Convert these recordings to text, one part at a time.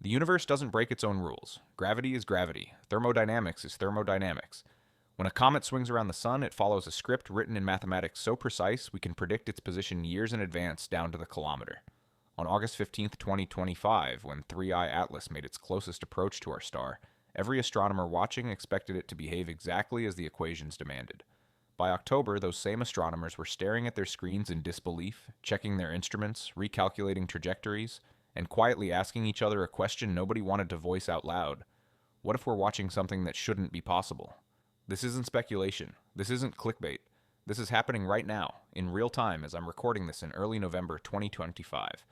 The universe doesn't break its own rules. Gravity is gravity. Thermodynamics is thermodynamics. When a comet swings around the sun, it follows a script written in mathematics so precise we can predict its position years in advance down to the kilometer. On August 15th, 2025, when 3I Atlas made its closest approach to our star, every astronomer watching expected it to behave exactly as the equations demanded. By October, those same astronomers were staring at their screens in disbelief, checking their instruments, recalculating trajectories, and quietly asking each other a question nobody wanted to voice out loud. What if we're watching something that shouldn't be possible? This isn't speculation. This isn't clickbait. This is happening right now, in real time as I'm recording this in early November 2025.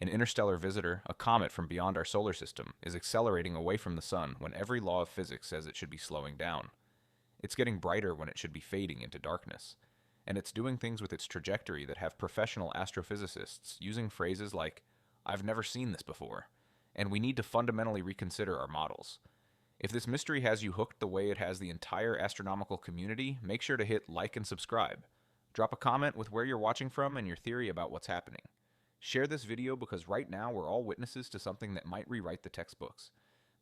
An interstellar visitor, a comet from beyond our solar system, is accelerating away from the sun when every law of physics says it should be slowing down. It's getting brighter when it should be fading into darkness. And it's doing things with its trajectory that have professional astrophysicists using phrases like, "I've never seen this before," and "we need to fundamentally reconsider our models." If this mystery has you hooked the way it has the entire astronomical community, make sure to hit like and subscribe. Drop a comment with where you're watching from and your theory about what's happening. Share this video because right now we're all witnesses to something that might rewrite the textbooks.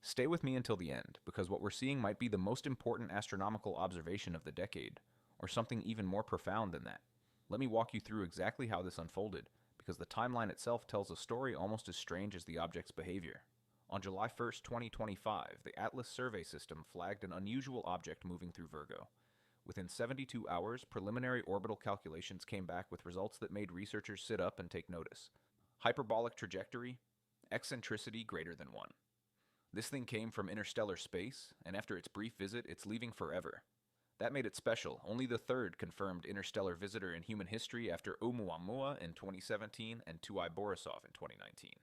Stay with me until the end, because what we're seeing might be the most important astronomical observation of the decade, or something even more profound than that. Let me walk you through exactly how this unfolded, because the timeline itself tells a story almost as strange as the object's behavior. On July 1st, 2025, the Atlas survey system flagged an unusual object moving through Virgo. Within 72 hours, preliminary orbital calculations came back with results that made researchers sit up and take notice. Hyperbolic trajectory, eccentricity greater than 1. This thing came from interstellar space, and after its brief visit, it's leaving forever. That made it special, only the third confirmed interstellar visitor in human history after Oumuamua in 2017 and 2I Borisov in 2019.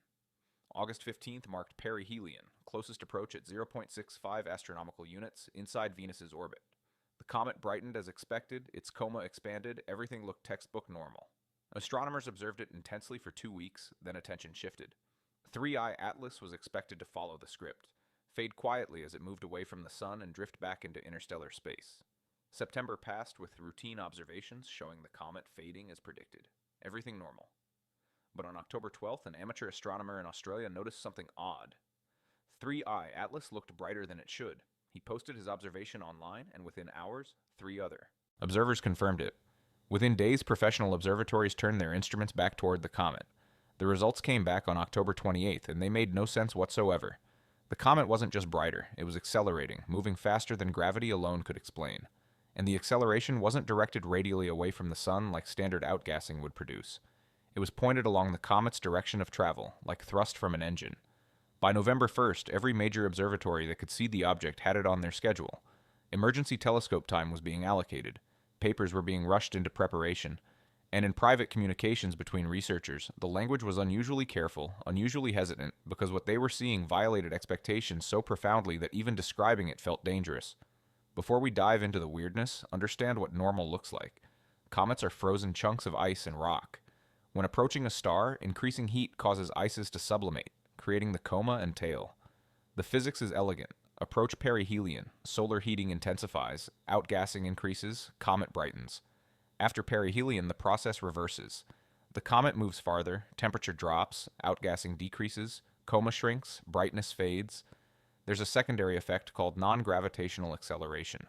August 15th marked Perihelion, closest approach at 0.65 astronomical units inside Venus's orbit. The comet brightened as expected, its coma expanded, everything looked textbook normal. Astronomers observed it intensely for 2 weeks, then attention shifted. 3I Atlas was expected to follow the script, fade quietly as it moved away from the sun and drift back into interstellar space. September passed with routine observations showing the comet fading as predicted. Everything normal. But on October 12th, an amateur astronomer in Australia noticed something odd. 3I Atlas looked brighter than it should. He posted his observation online, and within hours, 3 other observers confirmed it. Within days, professional observatories turned their instruments back toward the comet. The results came back on October 28th, and they made no sense whatsoever. The comet wasn't just brighter, it was accelerating, moving faster than gravity alone could explain. And the acceleration wasn't directed radially away from the sun like standard outgassing would produce. It was pointed along the comet's direction of travel, like thrust from an engine. By November 1st, every major observatory that could see the object had it on their schedule. Emergency telescope time was being allocated. Papers were being rushed into preparation. And in private communications between researchers, the language was unusually careful, unusually hesitant, because what they were seeing violated expectations so profoundly that even describing it felt dangerous. Before we dive into the weirdness, understand what normal looks like. Comets are frozen chunks of ice and rock. When approaching a star, increasing heat causes ices to sublimate, creating the coma and tail. The physics is elegant. Approach perihelion, solar heating intensifies, outgassing increases, comet brightens. After perihelion, the process reverses. The comet moves farther, temperature drops, outgassing decreases, coma shrinks, brightness fades. There's a secondary effect called non-gravitational acceleration.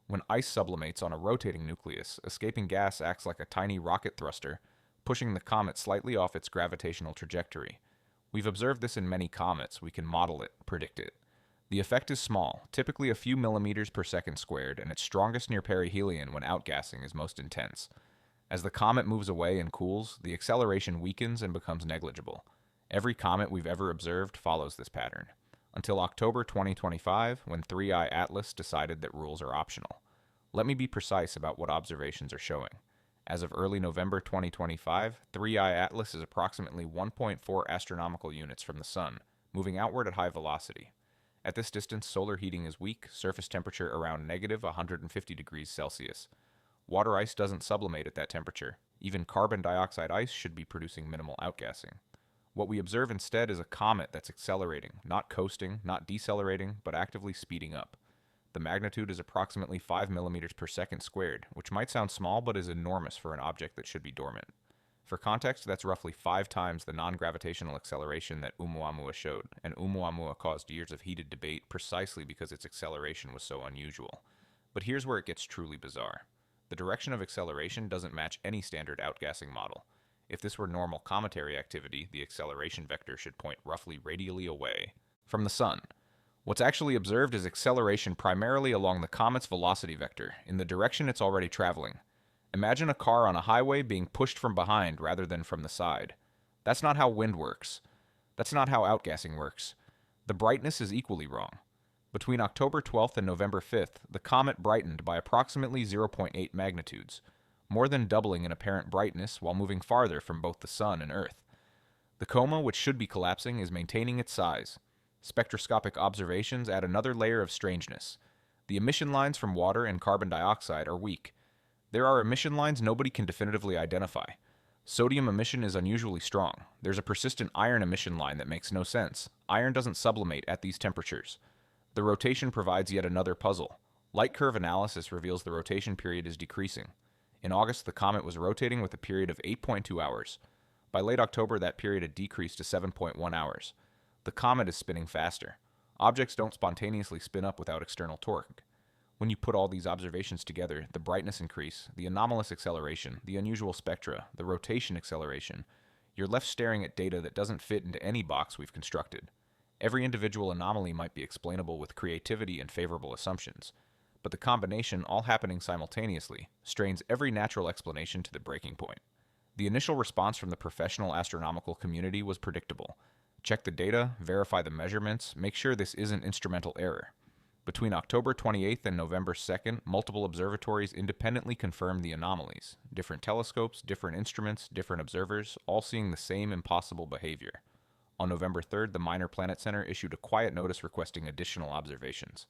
When ice sublimates on a rotating nucleus, escaping gas acts like a tiny rocket thruster, pushing the comet slightly off its gravitational trajectory. We've observed this in many comets. We can model it, predict it. The effect is small, typically a few millimeters per second squared, and it's strongest near perihelion when outgassing is most intense. As the comet moves away and cools, the acceleration weakens and becomes negligible. Every comet we've ever observed follows this pattern. Until October 2025, when 3I Atlas decided that rules are optional. Let me be precise about what observations are showing. As of early November 2025, 3I Atlas is approximately 1.4 astronomical units from the sun, moving outward at high velocity. At this distance, solar heating is weak, surface temperature around negative 150 degrees Celsius. Water ice doesn't sublimate at that temperature. Even carbon dioxide ice should be producing minimal outgassing. What we observe instead is a comet that's accelerating, not coasting, not decelerating, but actively speeding up. The magnitude is approximately 5 millimeters per second squared, which might sound small but is enormous for an object that should be dormant. For context, that's roughly 5 times the non-gravitational acceleration that Oumuamua showed, and Oumuamua caused years of heated debate precisely because its acceleration was so unusual. But here's where it gets truly bizarre. The direction of acceleration doesn't match any standard outgassing model. If this were normal cometary activity, the acceleration vector should point roughly radially away from the Sun. What's actually observed is acceleration primarily along the comet's velocity vector, in the direction it's already traveling. Imagine a car on a highway being pushed from behind rather than from the side. That's not how wind works. That's not how outgassing works. The brightness is equally wrong. Between October 12th and November 5th, the comet brightened by approximately 0.8 magnitudes, more than doubling in apparent brightness while moving farther from both the Sun and Earth. The coma, which should be collapsing, is maintaining its size. Spectroscopic observations add another layer of strangeness. The emission lines from water and carbon dioxide are weak. There are emission lines nobody can definitively identify. Sodium emission is unusually strong. There's a persistent iron emission line that makes no sense. Iron doesn't sublimate at these temperatures. The rotation provides yet another puzzle. Light curve analysis reveals the rotation period is decreasing. In August, the comet was rotating with a period of 8.2 hours. By late October, that period had decreased to 7.1 hours. The comet is spinning faster. Objects don't spontaneously spin up without external torque. When you put all these observations together, the brightness increase, the anomalous acceleration, the unusual spectra, the rotation acceleration, you're left staring at data that doesn't fit into any box we've constructed. Every individual anomaly might be explainable with creativity and favorable assumptions, but the combination, all happening simultaneously, strains every natural explanation to the breaking point. The initial response from the professional astronomical community was predictable. Check the data, verify the measurements, make sure this isn't instrumental error. Between October 28th and November 2nd, multiple observatories independently confirmed the anomalies. Different telescopes, different instruments, different observers, all seeing the same impossible behavior. On November 3rd, the Minor Planet Center issued a quiet notice requesting additional observations.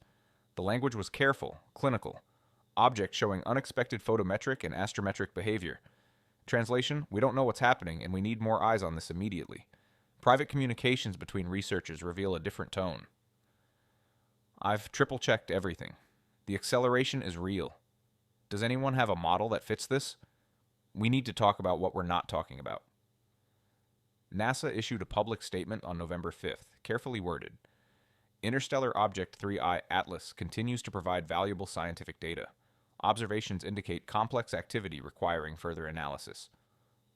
The language was careful, clinical. Objects showing unexpected photometric and astrometric behavior. Translation: we don't know what's happening and we need more eyes on this immediately. Private communications between researchers reveal a different tone. I've triple-checked everything. The acceleration is real. Does anyone have a model that fits this? We need to talk about what we're not talking about. NASA issued a public statement on November 5th, carefully worded. Interstellar Object 3I Atlas continues to provide valuable scientific data. Observations indicate complex activity requiring further analysis.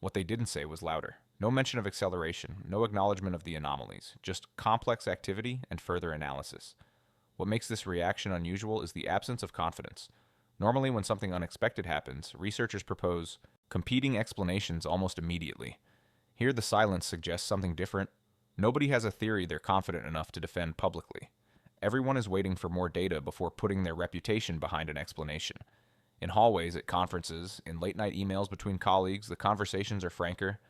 What they didn't say was louder. No mention of acceleration, no acknowledgement of the anomalies, just complex activity and further analysis. What makes this reaction unusual is the absence of confidence. Normally, when something unexpected happens, researchers propose competing explanations almost immediately. Here, the silence suggests something different. Nobody has a theory they're confident enough to defend publicly. Everyone is waiting for more data before putting their reputation behind an explanation. In hallways, at conferences, in late-night emails between colleagues, the conversations are franker.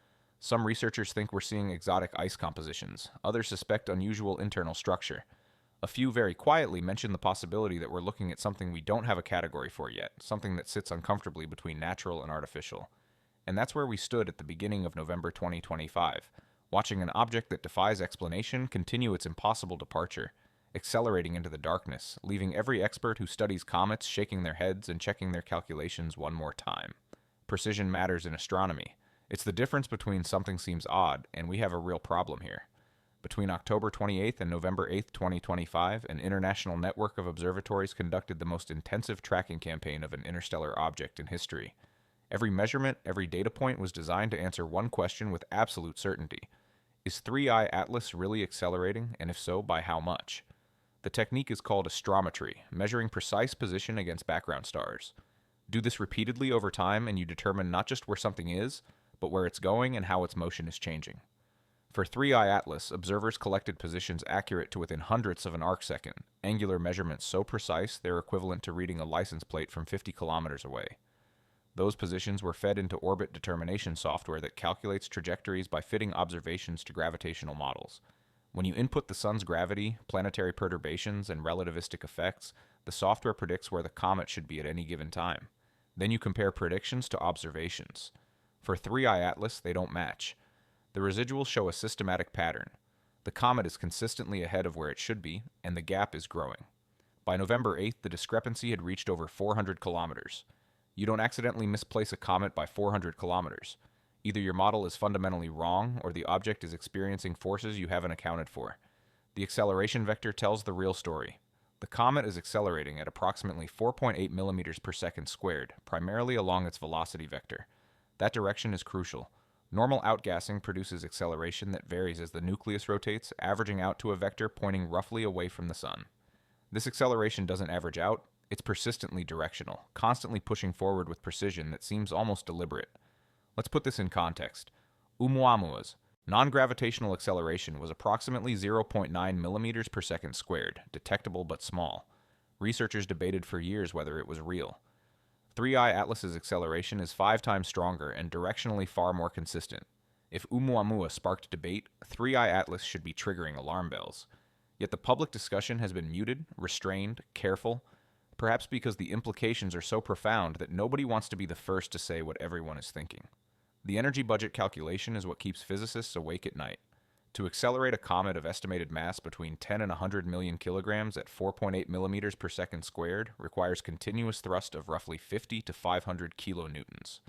Some researchers think we're seeing exotic ice compositions. Others suspect unusual internal structure. A few very quietly mention the possibility that we're looking at something we don't have a category for yet, something that sits uncomfortably between natural and artificial. And that's where we stood at the beginning of November 2025, watching an object that defies explanation continue its impossible departure, accelerating into the darkness, leaving every expert who studies comets shaking their heads and checking their calculations one more time. Precision matters in astronomy. It's the difference between something seems odd and we have a real problem here. Between October 28th and November 8th, 2025, an international network of observatories conducted the most intensive tracking campaign of an interstellar object in history. Every measurement, every data point was designed to answer one question with absolute certainty. Is 3I Atlas really accelerating, and if so, by how much? The technique is called astrometry, measuring precise position against background stars. Do this repeatedly over time and you determine not just where something is, but where it's going and how its motion is changing. For 3I Atlas, observers collected positions accurate to within hundredths of an arcsecond, angular measurements so precise they're equivalent to reading a license plate from 50 kilometers away. Those positions were fed into orbit determination software that calculates trajectories by fitting observations to gravitational models. When you input the sun's gravity, planetary perturbations, and relativistic effects, the software predicts where the comet should be at any given time. Then you compare predictions to observations. For 3I Atlas, they don't match. The residuals show a systematic pattern. The comet is consistently ahead of where it should be, and the gap is growing. By November 8th, the discrepancy had reached over 400 kilometers. You don't accidentally misplace a comet by 400 kilometers. Either your model is fundamentally wrong, or the object is experiencing forces you haven't accounted for. The acceleration vector tells the real story. The comet is accelerating at approximately 4.8 millimeters per second squared, primarily along its velocity vector. That direction is crucial. Normal outgassing produces acceleration that varies as the nucleus rotates, averaging out to a vector pointing roughly away from the sun. This acceleration doesn't average out, it's persistently directional, constantly pushing forward with precision that seems almost deliberate. Let's put this in context. Oumuamua's non-gravitational acceleration was approximately 0.9 millimeters per second squared, detectable but small. Researchers debated for years whether it was real. 3I Atlas's acceleration is 5 times stronger and directionally far more consistent. If Oumuamua sparked debate, 3I Atlas should be triggering alarm bells. Yet the public discussion has been muted, restrained, careful, perhaps because the implications are so profound that nobody wants to be the first to say what everyone is thinking. The energy budget calculation is what keeps physicists awake at night. To accelerate a comet of estimated mass between 10 and 100 million kilograms at 4.8 millimeters per second squared requires continuous thrust of roughly 50 to 500 kilonewtons.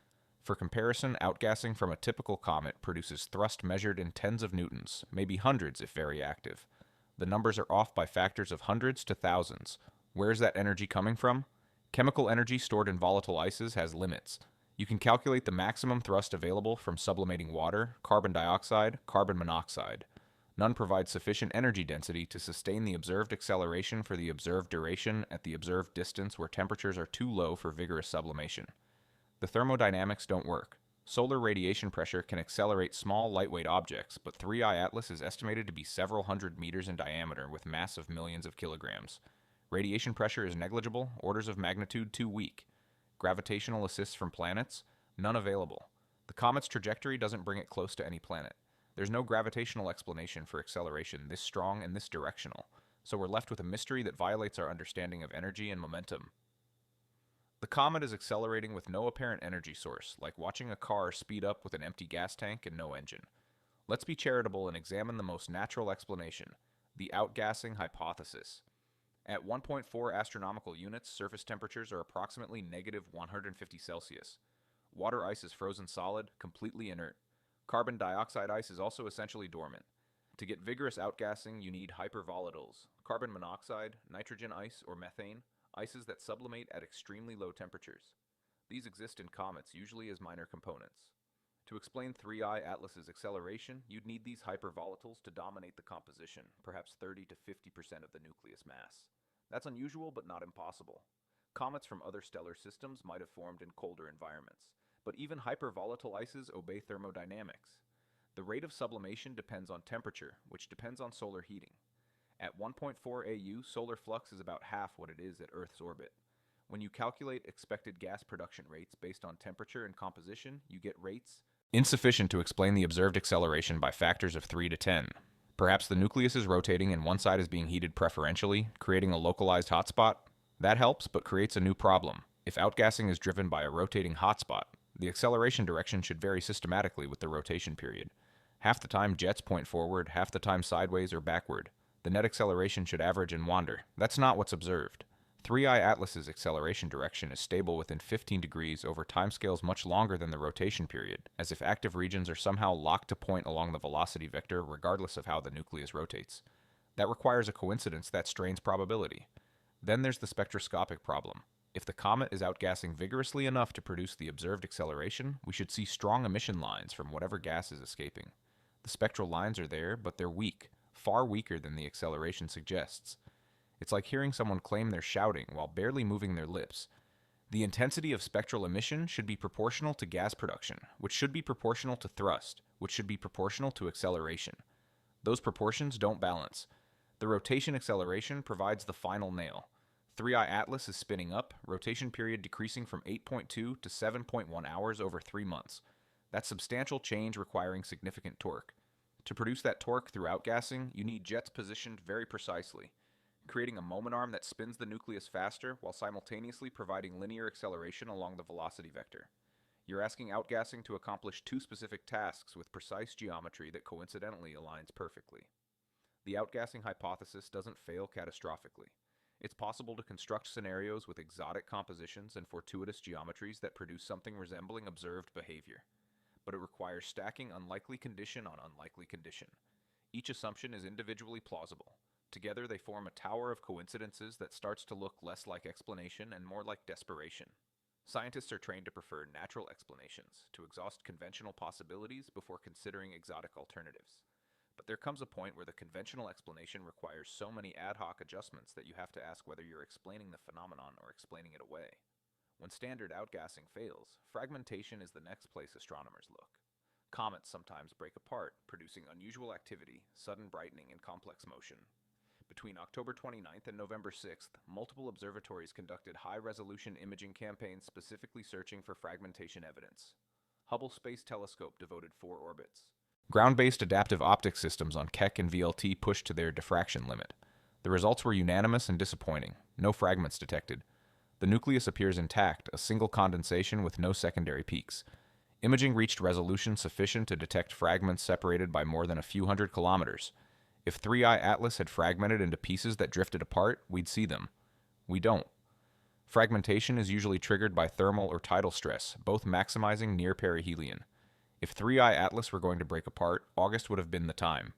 For comparison, outgassing from a typical comet produces thrust measured in tens of newtons, maybe hundreds if very active. The numbers are off by factors of hundreds to thousands. Where is that energy coming from? Chemical energy stored in volatile ices has limits. You can calculate the maximum thrust available from sublimating water, carbon dioxide, carbon monoxide. None provide sufficient energy density to sustain the observed acceleration for the observed duration at the observed distance where temperatures are too low for vigorous sublimation. The thermodynamics don't work. Solar radiation pressure can accelerate small, lightweight objects, but 3I Atlas is estimated to be several hundred meters in diameter with mass of millions of kilograms. Radiation pressure is negligible, orders of magnitude too weak. Gravitational assists from planets? None available. The comet's trajectory doesn't bring it close to any planet. There's no gravitational explanation for acceleration this strong and this directional, so we're left with a mystery that violates our understanding of energy and momentum. The comet is accelerating with no apparent energy source, like watching a car speed up with an empty gas tank and no engine. Let's be charitable and examine the most natural explanation, the outgassing hypothesis. At 1.4 astronomical units, surface temperatures are approximately negative 150 Celsius. Water ice is frozen solid, completely inert. Carbon dioxide ice is also essentially dormant. To get vigorous outgassing, you need hypervolatiles, carbon monoxide, nitrogen ice, or methane, ices that sublimate at extremely low temperatures. These exist in comets, usually as minor components. To explain 3I Atlas's acceleration, you'd need these hypervolatiles to dominate the composition, perhaps 30 to 50% of the nucleus mass. That's unusual but not impossible. Comets from other stellar systems might have formed in colder environments, but even hypervolatile ices obey thermodynamics. The rate of sublimation depends on temperature, which depends on solar heating. At 1.4 AU, solar flux is about half what it is at Earth's orbit. When you calculate expected gas production rates based on temperature and composition, you get rates insufficient to explain the observed acceleration by factors of 3 to 10. Perhaps the nucleus is rotating and one side is being heated preferentially, creating a localized hotspot. That helps, but creates a new problem. If outgassing is driven by a rotating hotspot, the acceleration direction should vary systematically with the rotation period. Half the time jets point forward, half the time sideways or backward. The net acceleration should average and wander. That's not what's observed. 3I Atlas's acceleration direction is stable within 15 degrees over timescales much longer than the rotation period, as if active regions are somehow locked to point along the velocity vector regardless of how the nucleus rotates. That requires a coincidence that strains probability. Then there's the spectroscopic problem. If the comet is outgassing vigorously enough to produce the observed acceleration, we should see strong emission lines from whatever gas is escaping. The spectral lines are there, but they're weak, far weaker than the acceleration suggests. It's like hearing someone claim they're shouting while barely moving their lips. The intensity of spectral emission should be proportional to gas production, which should be proportional to thrust, which should be proportional to acceleration. Those proportions don't balance. The rotation acceleration provides the final nail. 3I Atlas is spinning up, rotation period decreasing from 8.2 to 7.1 hours over 3 months. That's substantial change requiring significant torque. To produce that torque through outgassing, you need jets positioned very precisely, creating a moment arm that spins the nucleus faster while simultaneously providing linear acceleration along the velocity vector. You're asking outgassing to accomplish 2 specific tasks with precise geometry that coincidentally aligns perfectly. The outgassing hypothesis doesn't fail catastrophically. It's possible to construct scenarios with exotic compositions and fortuitous geometries that produce something resembling observed behavior. but it requires stacking unlikely condition on unlikely condition. Each assumption is individually plausible. Together they form a tower of coincidences that starts to look less like explanation and more like desperation. Scientists are trained to prefer natural explanations, to exhaust conventional possibilities before considering exotic alternatives. But there comes a point where the conventional explanation requires so many ad hoc adjustments that you have to ask whether you're explaining the phenomenon or explaining it away. When standard outgassing fails, fragmentation is the next place astronomers look. Comets sometimes break apart, producing unusual activity, sudden brightening, and complex motion. Between October 29th and November 6th, multiple observatories conducted high-resolution imaging campaigns specifically searching for fragmentation evidence. Hubble Space Telescope devoted 4 orbits. Ground-based adaptive optics systems on Keck and VLT pushed to their diffraction limit. The results were unanimous and disappointing. No fragments detected. The nucleus appears intact, a single condensation with no secondary peaks. Imaging reached resolution sufficient to detect fragments separated by more than a few hundred kilometers. If 3i Atlas had fragmented into pieces that drifted apart, we'd see them. We don't. Fragmentation is usually triggered by thermal or tidal stress, both maximizing near perihelion. If 3i Atlas were going to break apart, August would have been the time.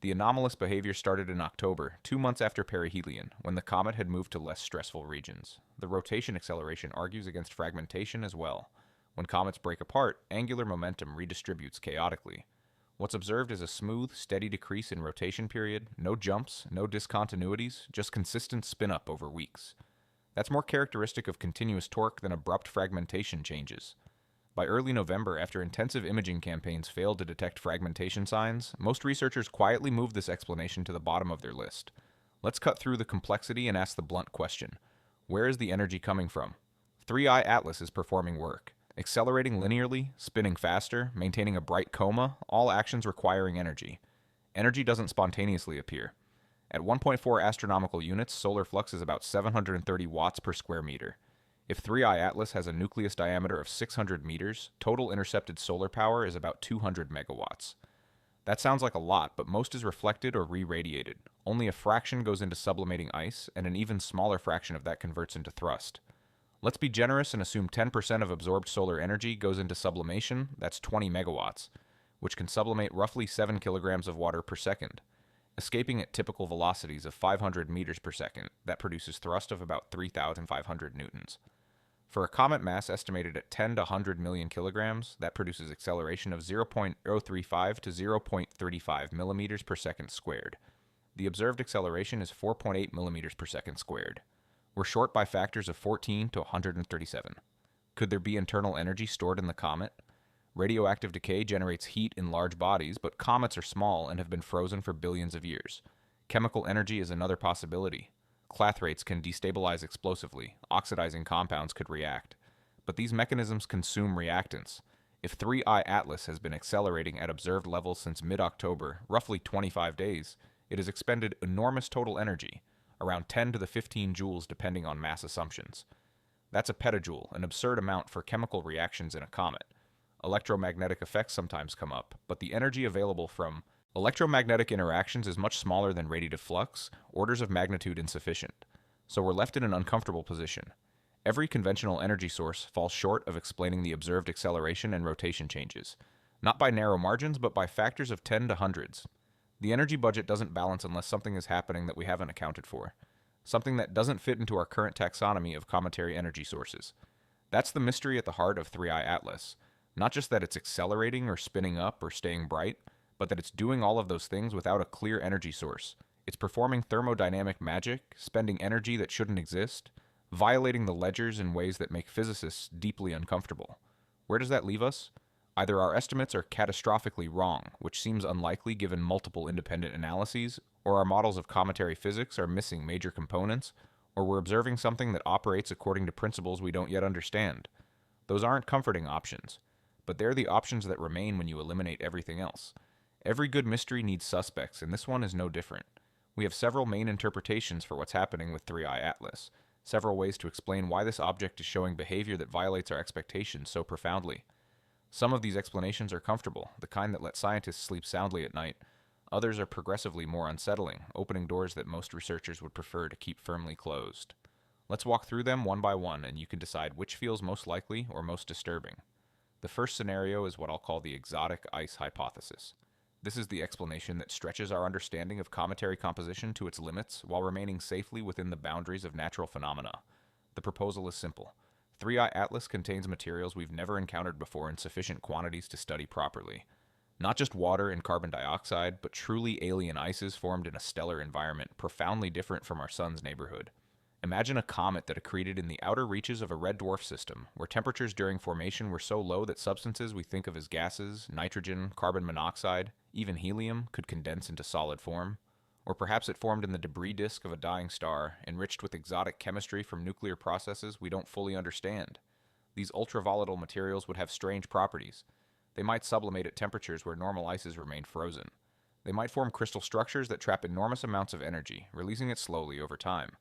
The anomalous behavior started in October, 2 months after perihelion, when the comet had moved to less stressful regions. The rotation acceleration argues against fragmentation as well. When comets break apart, angular momentum redistributes chaotically. What's observed is a smooth, steady decrease in rotation period, no jumps, no discontinuities, just consistent spin-up over weeks. That's more characteristic of continuous torque than abrupt fragmentation changes. By early November, after intensive imaging campaigns failed to detect fragmentation signs, most researchers quietly moved this explanation to the bottom of their list. Let's cut through the complexity and ask the blunt question. Where is the energy coming from? 3i Atlas is performing work. Accelerating linearly, spinning faster, maintaining a bright coma, all actions requiring energy. Energy doesn't spontaneously appear. At 1.4 astronomical units, solar flux is about 730 watts per square meter. If 3i Atlas has a nucleus diameter of 600 meters, total intercepted solar power is about 200 megawatts. That sounds like a lot, but most is reflected or re-radiated. Only a fraction goes into sublimating ice, and an even smaller fraction of that converts into thrust. Let's be generous and assume 10% of absorbed solar energy goes into sublimation, that's 20 megawatts, which can sublimate roughly 7 kilograms of water per second. Escaping at typical velocities of 500 meters per second, that produces thrust of about 3,500 newtons. For a comet mass estimated at 10 to 100 million kilograms, that produces acceleration of 0.035 to 0.35 millimeters per second squared. The observed acceleration is 4.8 millimeters per second squared. We're short by factors of 14 to 137. Could there be internal energy stored in the comet? Radioactive decay generates heat in large bodies, but comets are small and have been frozen for billions of years. Chemical energy is another possibility. Clathrates can destabilize explosively, oxidizing compounds could react. But these mechanisms consume reactants. If 3i Atlas has been accelerating at observed levels since mid-October, roughly 25 days, it has expended enormous total energy, around 10 to the 15 joules depending on mass assumptions. That's a petajoule, an absurd amount for chemical reactions in a comet. Electromagnetic effects sometimes come up, but the energy available from electromagnetic interactions is much smaller than radiative flux, orders of magnitude insufficient. So we're left in an uncomfortable position. Every conventional energy source falls short of explaining the observed acceleration and rotation changes, not by narrow margins, but by factors of 10 to hundreds. The energy budget doesn't balance unless something is happening that we haven't accounted for, something that doesn't fit into our current taxonomy of cometary energy sources. That's the mystery at the heart of 3i Atlas. Not just that it's accelerating or spinning up or staying bright, but that it's doing all of those things without a clear energy source. It's performing thermodynamic magic, spending energy that shouldn't exist, violating the ledgers in ways that make physicists deeply uncomfortable. Where does that leave us? Either our estimates are catastrophically wrong, which seems unlikely given multiple independent analyses, or our models of cometary physics are missing major components, or we're observing something that operates according to principles we don't yet understand. Those aren't comforting options, but they're the options that remain when you eliminate everything else. Every good mystery needs suspects, and this one is no different. We have several main interpretations for what's happening with 3i Atlas, several ways to explain why this object is showing behavior that violates our expectations so profoundly. Some of these explanations are comfortable, the kind that let scientists sleep soundly at night. Others are progressively more unsettling, opening doors that most researchers would prefer to keep firmly closed. Let's walk through them one by one, and you can decide which feels most likely or most disturbing. The first scenario is what I'll call the exotic ice hypothesis. This is the explanation that stretches our understanding of cometary composition to its limits while remaining safely within the boundaries of natural phenomena. The proposal is simple. 3I Atlas contains materials we've never encountered before in sufficient quantities to study properly. Not just water and carbon dioxide, but truly alien ices formed in a stellar environment profoundly different from our sun's neighborhood. Imagine a comet that accreted in the outer reaches of a red dwarf system, where temperatures during formation were so low that substances we think of as gases, nitrogen, carbon monoxide, even helium, could condense into solid form. Or perhaps it formed in the debris disk of a dying star, enriched with exotic chemistry from nuclear processes we don't fully understand. These ultra-volatile materials would have strange properties. They might sublimate at temperatures where normal ices remain frozen. They might form crystal structures that trap enormous amounts of energy, releasing it slowly over time.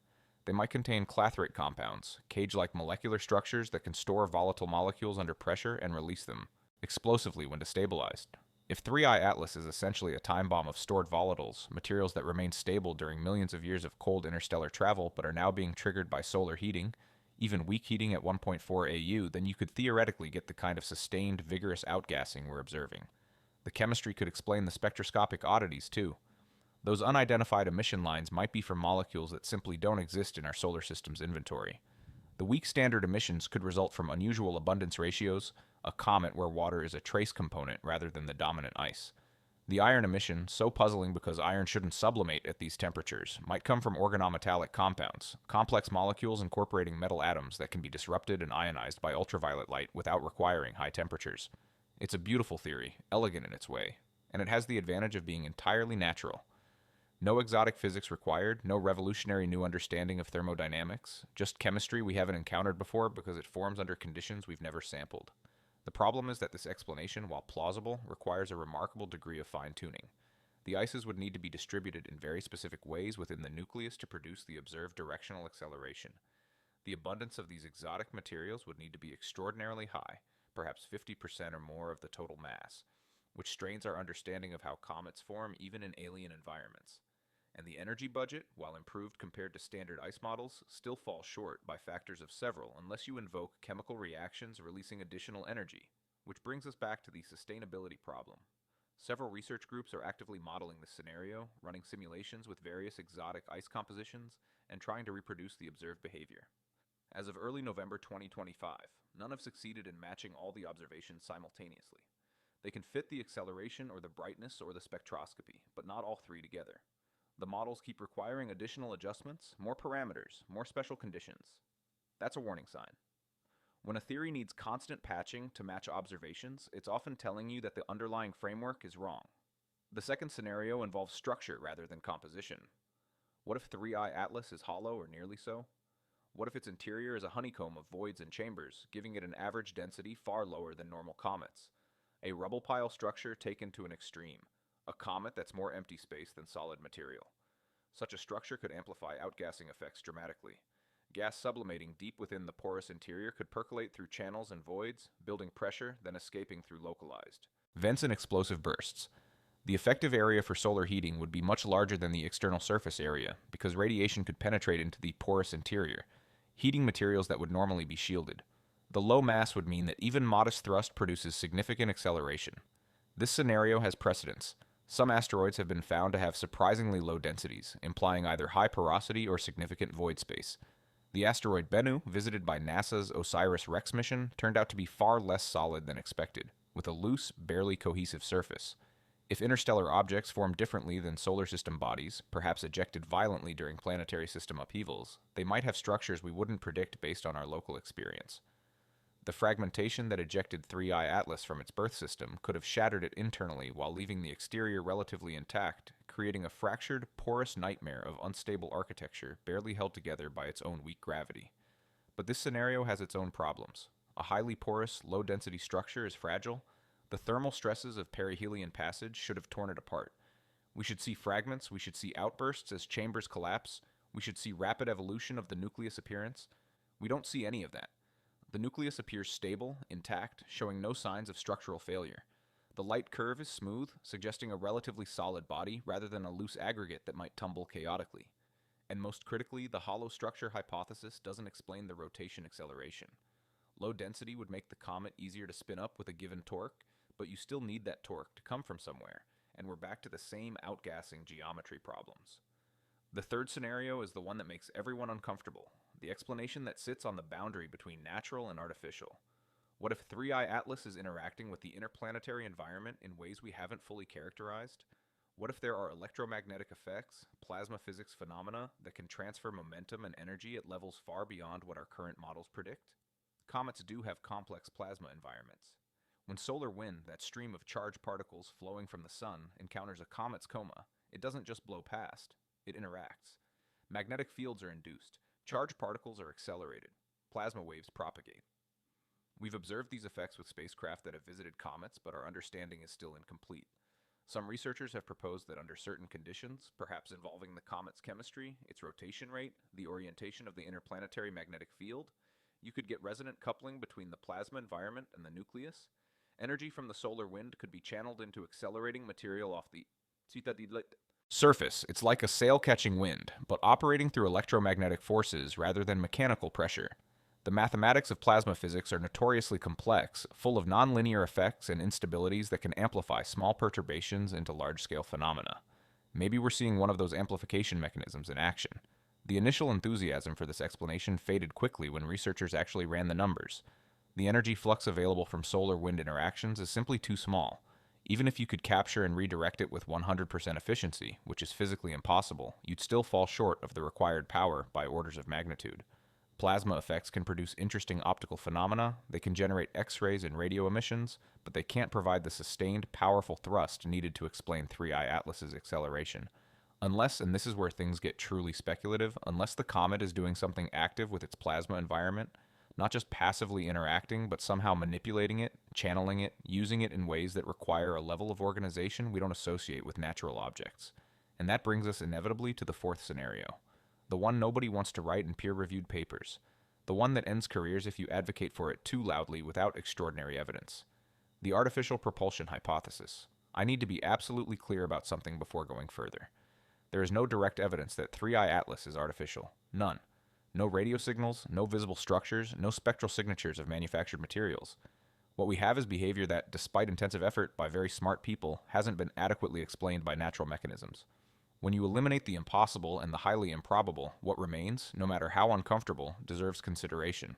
They might contain clathrate compounds, cage-like molecular structures that can store volatile molecules under pressure and release them explosively when destabilized. If 3I Atlas is essentially a time bomb of stored volatiles, materials that remain stable during millions of years of cold interstellar travel but are now being triggered by solar heating, even weak heating at 1.4 AU, then you could theoretically get the kind of sustained, vigorous outgassing we're observing. The chemistry could explain the spectroscopic oddities, too. Those unidentified emission lines might be from molecules that simply don't exist in our solar system's inventory. The weak standard emissions could result from unusual abundance ratios, a comet where water is a trace component rather than the dominant ice. The iron emission, so puzzling because iron shouldn't sublimate at these temperatures, might come from organometallic compounds, complex molecules incorporating metal atoms that can be disrupted and ionized by ultraviolet light without requiring high temperatures. It's a beautiful theory, elegant in its way, and it has the advantage of being entirely natural. No exotic physics required, no revolutionary new understanding of thermodynamics, just chemistry we haven't encountered before because it forms under conditions we've never sampled. The problem is that this explanation, while plausible, requires a remarkable degree of fine-tuning. The ices would need to be distributed in very specific ways within the nucleus to produce the observed directional acceleration. The abundance of these exotic materials would need to be extraordinarily high, perhaps 50% or more of the total mass, which strains our understanding of how comets form even in alien environments. And the energy budget, while improved compared to standard ice models, still falls short by factors of several unless you invoke chemical reactions releasing additional energy, which brings us back to the sustainability problem. Several research groups are actively modeling this scenario, running simulations with various exotic ice compositions, and trying to reproduce the observed behavior. As of early November 2025, none have succeeded in matching all the observations simultaneously. They can fit the acceleration or the brightness or the spectroscopy, but not all three together. The models keep requiring additional adjustments, more parameters, more special conditions. That's a warning sign. When a theory needs constant patching to match observations, it's often telling you that the underlying framework is wrong. The second scenario involves structure rather than composition. What if 3I Atlas is hollow or nearly so? What if its interior is a honeycomb of voids and chambers, giving it an average density far lower than normal comets? A rubble pile structure taken to an extreme. A comet that's more empty space than solid material. Such a structure could amplify outgassing effects dramatically. Gas sublimating deep within the porous interior could percolate through channels and voids, building pressure, then escaping through localized vents and explosive bursts. The effective area for solar heating would be much larger than the external surface area, because radiation could penetrate into the porous interior, heating materials that would normally be shielded. The low mass would mean that even modest thrust produces significant acceleration. This scenario has precedence. Some asteroids have been found to have surprisingly low densities, implying either high porosity or significant void space. The asteroid Bennu, visited by NASA's OSIRIS-REx mission, turned out to be far less solid than expected, with a loose, barely cohesive surface. If interstellar objects form differently than solar system bodies, perhaps ejected violently during planetary system upheavals, they might have structures we wouldn't predict based on our local experience. The fragmentation that ejected 3I Atlas from its birth system could have shattered it internally while leaving the exterior relatively intact, creating a fractured, porous nightmare of unstable architecture barely held together by its own weak gravity. But this scenario has its own problems. A highly porous, low-density structure is fragile. The thermal stresses of perihelion passage should have torn it apart. We should see fragments, we should see outbursts as chambers collapse, we should see rapid evolution of the nucleus appearance. We don't see any of that. The nucleus appears stable, intact, showing no signs of structural failure. The light curve is smooth, suggesting a relatively solid body rather than a loose aggregate that might tumble chaotically. And most critically, the hollow structure hypothesis doesn't explain the rotation acceleration. Low density would make the comet easier to spin up with a given torque, but you still need that torque to come from somewhere, and we're back to the same outgassing geometry problems. The third scenario is the one that makes everyone uncomfortable, the explanation that sits on the boundary between natural and artificial. What if 3i Atlas is interacting with the interplanetary environment in ways we haven't fully characterized? What if there are electromagnetic effects, plasma physics phenomena that can transfer momentum and energy at levels far beyond what our current models predict? Comets do have complex plasma environments. When solar wind, that stream of charged particles flowing from the sun, encounters a comet's coma, it doesn't just blow past, it interacts. Magnetic fields are induced, charged particles are accelerated, plasma waves propagate. We've observed these effects with spacecraft that have visited comets, but our understanding is still incomplete. Some researchers have proposed that under certain conditions, perhaps involving the comet's chemistry, its rotation rate, the orientation of the interplanetary magnetic field, you could get resonant coupling between the plasma environment and the nucleus. Energy from the solar wind could be channeled into accelerating material off the surface. It's like a sail catching wind, but operating through electromagnetic forces rather than mechanical pressure. The mathematics of plasma physics are notoriously complex, full of nonlinear effects and instabilities that can amplify small perturbations into large-scale phenomena. Maybe we're seeing one of those amplification mechanisms in action. The initial enthusiasm for this explanation faded quickly when researchers actually ran the numbers. The energy flux available from solar-wind interactions is simply too small. Even if you could capture and redirect it with 100% efficiency, which is physically impossible, you'd still fall short of the required power by orders of magnitude. Plasma effects can produce interesting optical phenomena, they can generate X-rays and radio emissions, but they can't provide the sustained, powerful thrust needed to explain 3i Atlas's acceleration. Unless, and this is where things get truly speculative, unless the comet is doing something active with its plasma environment, not just passively interacting, but somehow manipulating it, channeling it, using it in ways that require a level of organization we don't associate with natural objects. And that brings us inevitably to the fourth scenario. The one nobody wants to write in peer-reviewed papers. The one that ends careers if you advocate for it too loudly without extraordinary evidence. The artificial propulsion hypothesis. I need to be absolutely clear about something before going further. There is no direct evidence that 3i Atlas is artificial. None. No radio signals, no visible structures, no spectral signatures of manufactured materials. What we have is behavior that, despite intensive effort by very smart people, hasn't been adequately explained by natural mechanisms. When you eliminate the impossible and the highly improbable, what remains, no matter how uncomfortable, deserves consideration.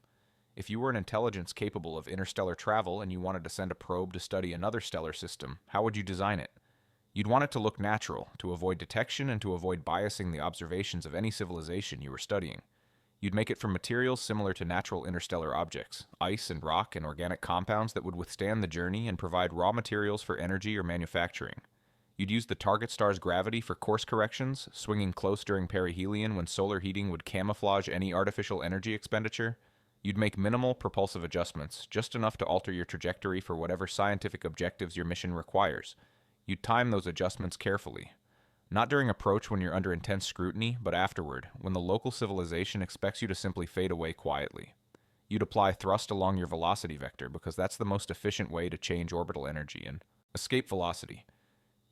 If you were an intelligence capable of interstellar travel and you wanted to send a probe to study another stellar system, how would you design it? You'd want it to look natural, to avoid detection and to avoid biasing the observations of any civilization you were studying. You'd make it from materials similar to natural interstellar objects, ice and rock and organic compounds that would withstand the journey and provide raw materials for energy or manufacturing. You'd use the target star's gravity for course corrections, swinging close during perihelion when solar heating would camouflage any artificial energy expenditure. You'd make minimal propulsive adjustments, just enough to alter your trajectory for whatever scientific objectives your mission requires. You'd time those adjustments carefully. Not during approach when you're under intense scrutiny, but afterward, when the local civilization expects you to simply fade away quietly. You'd apply thrust along your velocity vector because that's the most efficient way to change orbital energy and escape velocity.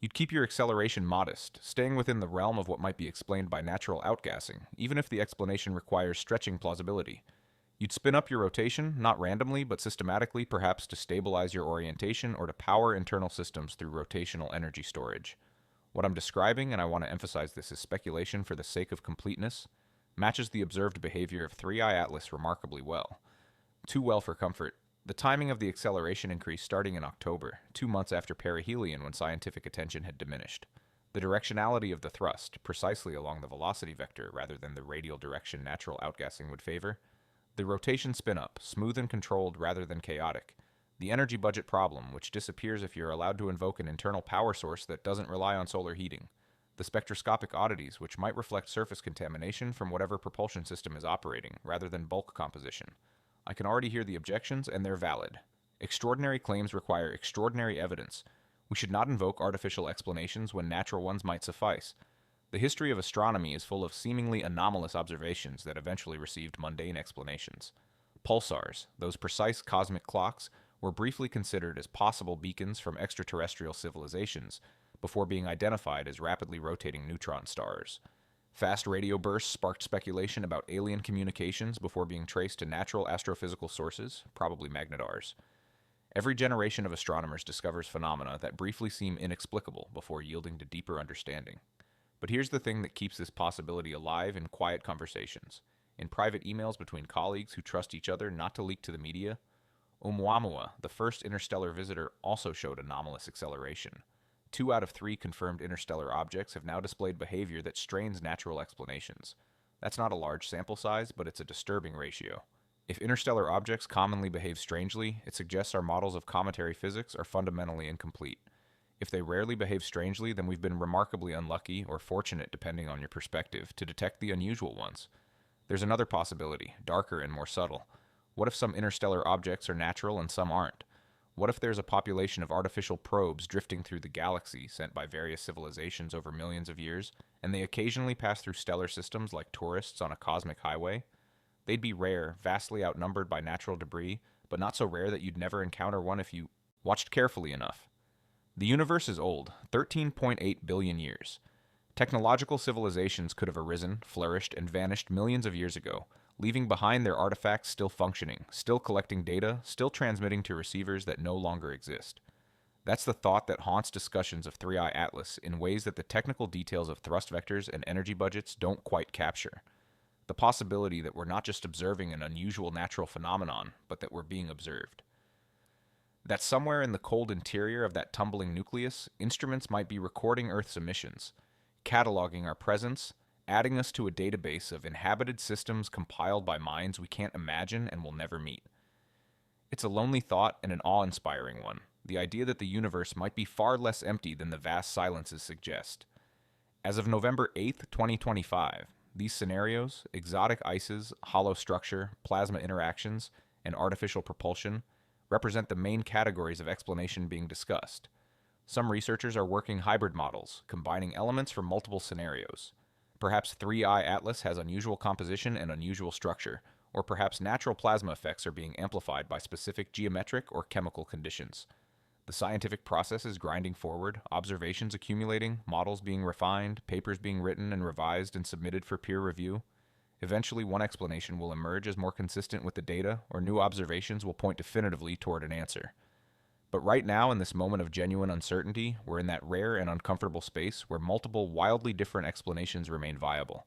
You'd keep your acceleration modest, staying within the realm of what might be explained by natural outgassing, even if the explanation requires stretching plausibility. You'd spin up your rotation, not randomly, but systematically, perhaps to stabilize your orientation or to power internal systems through rotational energy storage. What I'm describing, and I want to emphasize this is speculation for the sake of completeness, matches the observed behavior of 3i Atlas remarkably well. Too well for comfort. The timing of the acceleration increase starting in October, 2 months after perihelion when scientific attention had diminished. The directionality of the thrust, precisely along the velocity vector rather than the radial direction natural outgassing would favor. The rotation spin-up, smooth and controlled rather than chaotic. The energy budget problem, which disappears if you're allowed to invoke an internal power source that doesn't rely on solar heating. The spectroscopic oddities, which might reflect surface contamination from whatever propulsion system is operating, rather than bulk composition. I can already hear the objections, and they're valid. Extraordinary claims require extraordinary evidence. We should not invoke artificial explanations when natural ones might suffice. The history of astronomy is full of seemingly anomalous observations that eventually received mundane explanations. Pulsars, those precise cosmic clocks, were briefly considered as possible beacons from extraterrestrial civilizations, before being identified as rapidly rotating neutron stars. Fast radio bursts sparked speculation about alien communications before being traced to natural astrophysical sources, probably magnetars. Every generation of astronomers discovers phenomena that briefly seem inexplicable before yielding to deeper understanding. But here's the thing that keeps this possibility alive in quiet conversations, in private emails between colleagues who trust each other not to leak to the media. Oumuamua, the first interstellar visitor, also showed anomalous acceleration. 2 out of 3 confirmed interstellar objects have now displayed behavior that strains natural explanations. That's not a large sample size, but it's a disturbing ratio. If interstellar objects commonly behave strangely, it suggests our models of cometary physics are fundamentally incomplete. If they rarely behave strangely, then we've been remarkably unlucky, or fortunate depending on your perspective, to detect the unusual ones. There's another possibility, darker and more subtle. What if some interstellar objects are natural and some aren't? What if there's a population of artificial probes drifting through the galaxy sent by various civilizations over millions of years, and they occasionally pass through stellar systems like tourists on a cosmic highway? They'd be rare, vastly outnumbered by natural debris, but not so rare that you'd never encounter one if you watched carefully enough. The universe is old, 13.8 billion years. Technological civilizations could have arisen, flourished, and vanished millions of years ago, leaving behind their artifacts still functioning, still collecting data, still transmitting to receivers that no longer exist. That's the thought that haunts discussions of 3i Atlas in ways that the technical details of thrust vectors and energy budgets don't quite capture. The possibility that we're not just observing an unusual natural phenomenon, but that we're being observed. That somewhere in the cold interior of that tumbling nucleus, instruments might be recording Earth's emissions, cataloging our presence, adding us to a database of inhabited systems compiled by minds we can't imagine and will never meet. It's a lonely thought and an awe-inspiring one, the idea that the universe might be far less empty than the vast silences suggest. As of November 8th, 2025, these scenarios, exotic ices, hollow structure, plasma interactions, and artificial propulsion, represent the main categories of explanation being discussed. Some researchers are working hybrid models, combining elements from multiple scenarios. Perhaps 3i Atlas has unusual composition and unusual structure, or perhaps natural plasma effects are being amplified by specific geometric or chemical conditions. The scientific process is grinding forward, observations accumulating, models being refined, papers being written and revised and submitted for peer review. Eventually, one explanation will emerge as more consistent with the data, or new observations will point definitively toward an answer. But right now, in this moment of genuine uncertainty, we're in that rare and uncomfortable space where multiple wildly different explanations remain viable.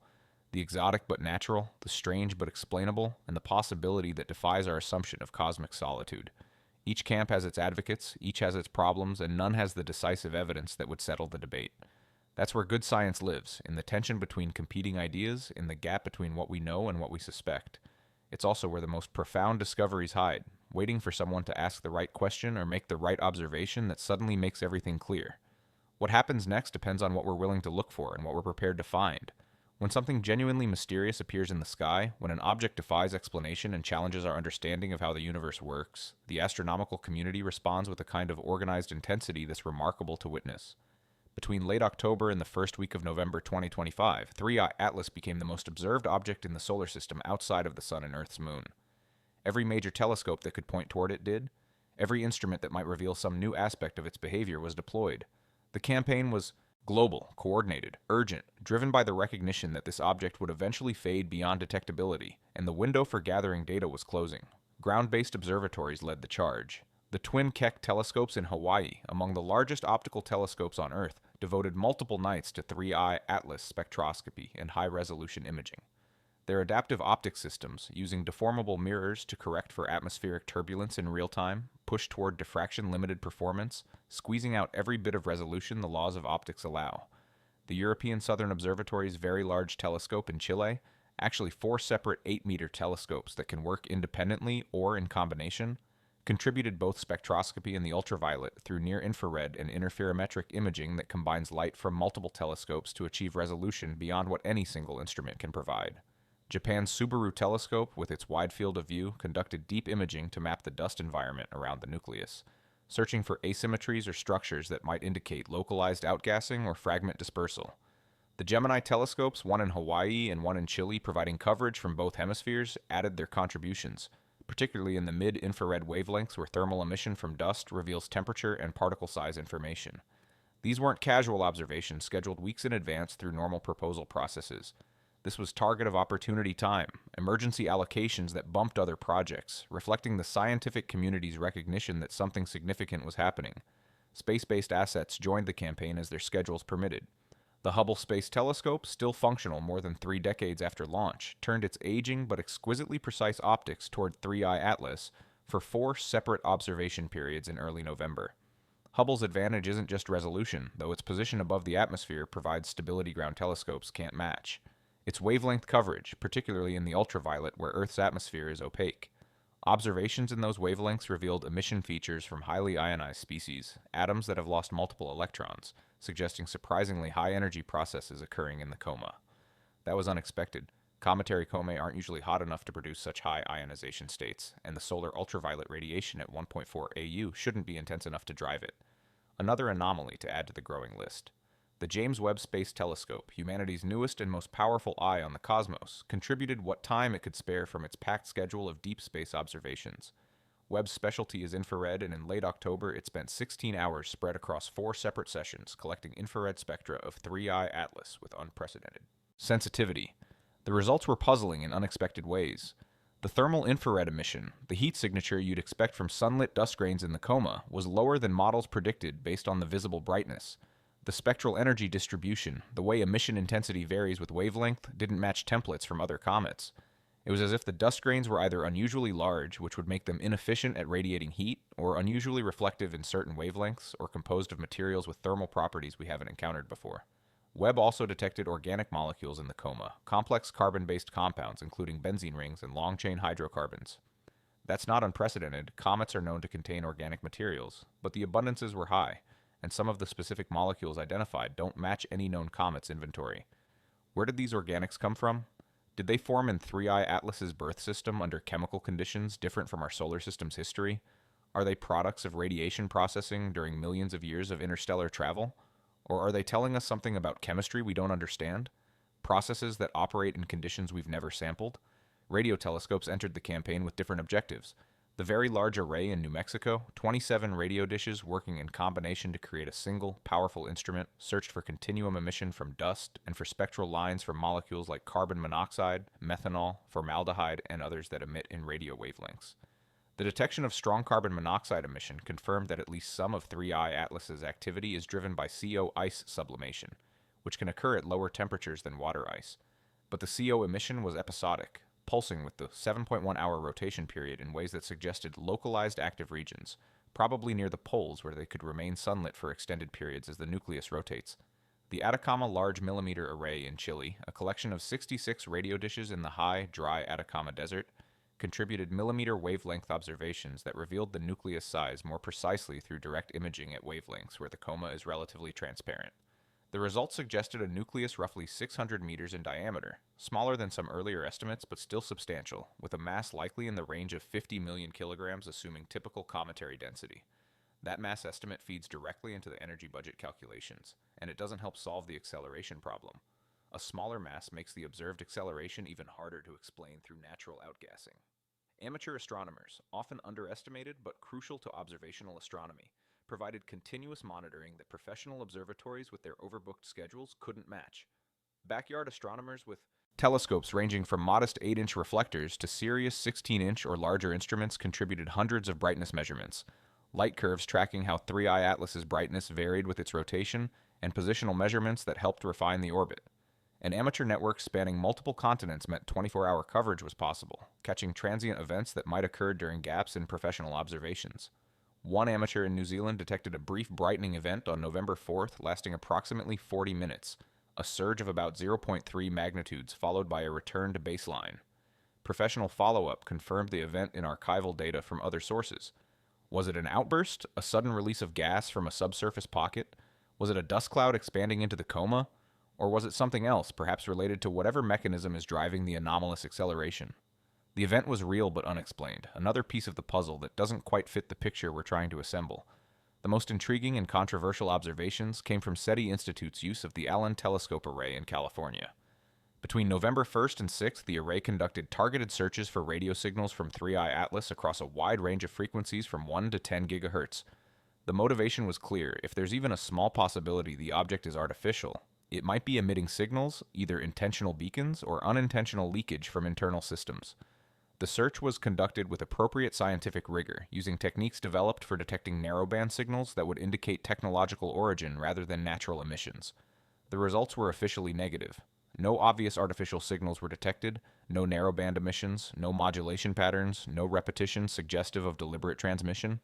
The exotic but natural, the strange but explainable, and the possibility that defies our assumption of cosmic solitude. Each camp has its advocates, each has its problems, and none has the decisive evidence that would settle the debate. That's where good science lives, in the tension between competing ideas, in the gap between what we know and what we suspect. It's also where the most profound discoveries hide, waiting for someone to ask the right question or make the right observation that suddenly makes everything clear. What happens next depends on what we're willing to look for and what we're prepared to find. When something genuinely mysterious appears in the sky, when an object defies explanation and challenges our understanding of how the universe works, the astronomical community responds with a kind of organized intensity that's remarkable to witness. Between late October and the first week of November 2025, 3i Atlas became the most observed object in the solar system outside of the Sun and Earth's moon. Every major telescope that could point toward it did. Every instrument that might reveal some new aspect of its behavior was deployed. The campaign was global, coordinated, urgent, driven by the recognition that this object would eventually fade beyond detectability, and the window for gathering data was closing. Ground-based observatories led the charge. The twin Keck telescopes in Hawaii, among the largest optical telescopes on Earth, devoted multiple nights to 3i Atlas spectroscopy and high-resolution imaging. Their adaptive optics systems, using deformable mirrors to correct for atmospheric turbulence in real time, push toward diffraction-limited performance, squeezing out every bit of resolution the laws of optics allow. The European Southern Observatory's Very Large Telescope in Chile, actually 4 separate 8-meter telescopes that can work independently or in combination, contributed both spectroscopy and the ultraviolet through near-infrared and interferometric imaging that combines light from multiple telescopes to achieve resolution beyond what any single instrument can provide. Japan's Subaru telescope, with its wide field of view, conducted deep imaging to map the dust environment around the nucleus, searching for asymmetries or structures that might indicate localized outgassing or fragment dispersal. The Gemini telescopes, one in Hawaii and one in Chile, providing coverage from both hemispheres, added their contributions, particularly in the mid-infrared wavelengths where thermal emission from dust reveals temperature and particle size information. These weren't casual observations scheduled weeks in advance through normal proposal processes. This was target of opportunity time, emergency allocations that bumped other projects, reflecting the scientific community's recognition that something significant was happening. Space-based assets joined the campaign as their schedules permitted. The Hubble Space Telescope, still functional more than 3 decades after launch, turned its aging but exquisitely precise optics toward 3i Atlas for 4 separate observation periods in early November. Hubble's advantage isn't just resolution, though its position above the atmosphere provides stability ground telescopes can't match. Its wavelength coverage, particularly in the ultraviolet where Earth's atmosphere is opaque. Observations in those wavelengths revealed emission features from highly ionized species, atoms that have lost multiple electrons, suggesting surprisingly high energy processes occurring in the coma. That was unexpected. Cometary comae aren't usually hot enough to produce such high ionization states, and the solar ultraviolet radiation at 1.4 AU shouldn't be intense enough to drive it. Another anomaly to add to the growing list. The James Webb Space Telescope, humanity's newest and most powerful eye on the cosmos, contributed what time it could spare from its packed schedule of deep space observations. Webb's specialty is infrared, and in late October it spent 16 hours spread across 4 separate sessions collecting infrared spectra of 3i Atlas with unprecedented sensitivity. The results were puzzling in unexpected ways. The thermal infrared emission, the heat signature you'd expect from sunlit dust grains in the coma, was lower than models predicted based on the visible brightness. The spectral energy distribution, the way emission intensity varies with wavelength, didn't match templates from other comets. It was as if the dust grains were either unusually large, which would make them inefficient at radiating heat, or unusually reflective in certain wavelengths, or composed of materials with thermal properties we haven't encountered before. Webb also detected organic molecules in the coma, complex carbon-based compounds including benzene rings and long-chain hydrocarbons. That's not unprecedented. Comets are known to contain organic materials, but the abundances were high, and some of the specific molecules identified don't match any known comet's inventory. Where did these organics come from? Did they form in 3i Atlas's birth system under chemical conditions different from our solar system's history? Are they products of radiation processing during millions of years of interstellar travel? Or are they telling us something about chemistry we don't understand? Processes that operate in conditions we've never sampled? Radio telescopes entered the campaign with different objectives. The Very Large Array in New Mexico, 27 radio dishes working in combination to create a single, powerful instrument, searched for continuum emission from dust and for spectral lines from molecules like carbon monoxide, methanol, formaldehyde, and others that emit in radio wavelengths. The detection of strong carbon monoxide emission confirmed that at least some of 3i Atlas's activity is driven by CO ice sublimation, which can occur at lower temperatures than water ice. But the CO emission was episodic, pulsing with the 7.1-hour rotation period in ways that suggested localized active regions, probably near the poles where they could remain sunlit for extended periods as the nucleus rotates. The Atacama Large Millimeter Array in Chile, a collection of 66 radio dishes in the high, dry Atacama Desert, contributed millimeter wavelength observations that revealed the nucleus size more precisely through direct imaging at wavelengths where the coma is relatively transparent. The results suggested a nucleus roughly 600 meters in diameter, smaller than some earlier estimates but still substantial, with a mass likely in the range of 50 million kilograms assuming typical cometary density. That mass estimate feeds directly into the energy budget calculations, and it doesn't help solve the acceleration problem. A smaller mass makes the observed acceleration even harder to explain through natural outgassing. Amateur astronomers, often underestimated but crucial to observational astronomy, provided continuous monitoring that professional observatories with their overbooked schedules couldn't match. Backyard astronomers with telescopes ranging from modest 8-inch reflectors to serious 16-inch or larger instruments contributed hundreds of brightness measurements, light curves tracking how 3i Atlas's brightness varied with its rotation, and positional measurements that helped refine the orbit. An amateur network spanning multiple continents meant 24-hour coverage was possible, catching transient events that might occur during gaps in professional observations. One amateur in New Zealand detected a brief brightening event on November 4th lasting approximately 40 minutes, a surge of about 0.3 magnitudes followed by a return to baseline. Professional follow-up confirmed the event in archival data from other sources. Was it an outburst, a sudden release of gas from a subsurface pocket? Was it a dust cloud expanding into the coma? Or was it something else, perhaps related to whatever mechanism is driving the anomalous acceleration? The event was real but unexplained, another piece of the puzzle that doesn't quite fit the picture we're trying to assemble. The most intriguing and controversial observations came from SETI Institute's use of the Allen Telescope Array in California. Between November 1st and 6th, the array conducted targeted searches for radio signals from 3i Atlas across a wide range of frequencies from 1 to 10 gigahertz. The motivation was clear. If there's even a small possibility the object is artificial, it might be emitting signals, either intentional beacons or unintentional leakage from internal systems. The search was conducted with appropriate scientific rigor, using techniques developed for detecting narrowband signals that would indicate technological origin rather than natural emissions. The results were officially negative. No obvious artificial signals were detected, no narrowband emissions, no modulation patterns, no repetition suggestive of deliberate transmission.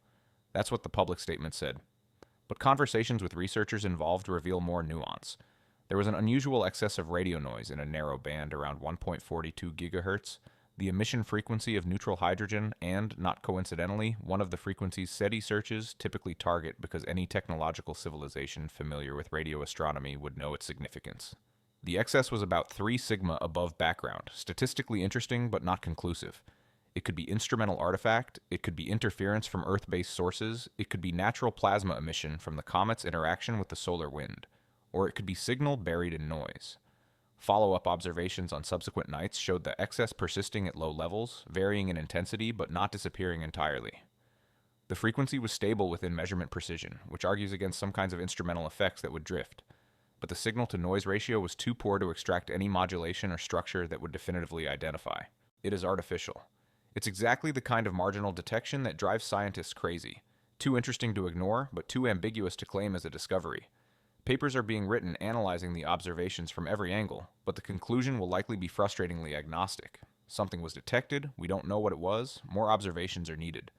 That's what the public statement said. But conversations with researchers involved reveal more nuance. There was an unusual excess of radio noise in a narrow band around 1.42 gigahertz, the emission frequency of neutral hydrogen, and, not coincidentally, one of the frequencies SETI searches typically target because any technological civilization familiar with radio astronomy would know its significance. The excess was about 3 sigma above background, statistically interesting but not conclusive. It could be instrumental artifact, it could be interference from Earth-based sources, it could be natural plasma emission from the comet's interaction with the solar wind, or it could be signal buried in noise. Follow-up observations on subsequent nights showed the excess persisting at low levels, varying in intensity but not disappearing entirely. The frequency was stable within measurement precision, which argues against some kinds of instrumental effects that would drift. But the signal-to-noise ratio was too poor to extract any modulation or structure that would definitively identify. It is artificial. It's exactly the kind of marginal detection that drives scientists crazy. Too interesting to ignore, but too ambiguous to claim as a discovery. Papers are being written analyzing the observations from every angle, but the conclusion will likely be frustratingly agnostic. Something was detected, we don't know what it was, more observations are needed.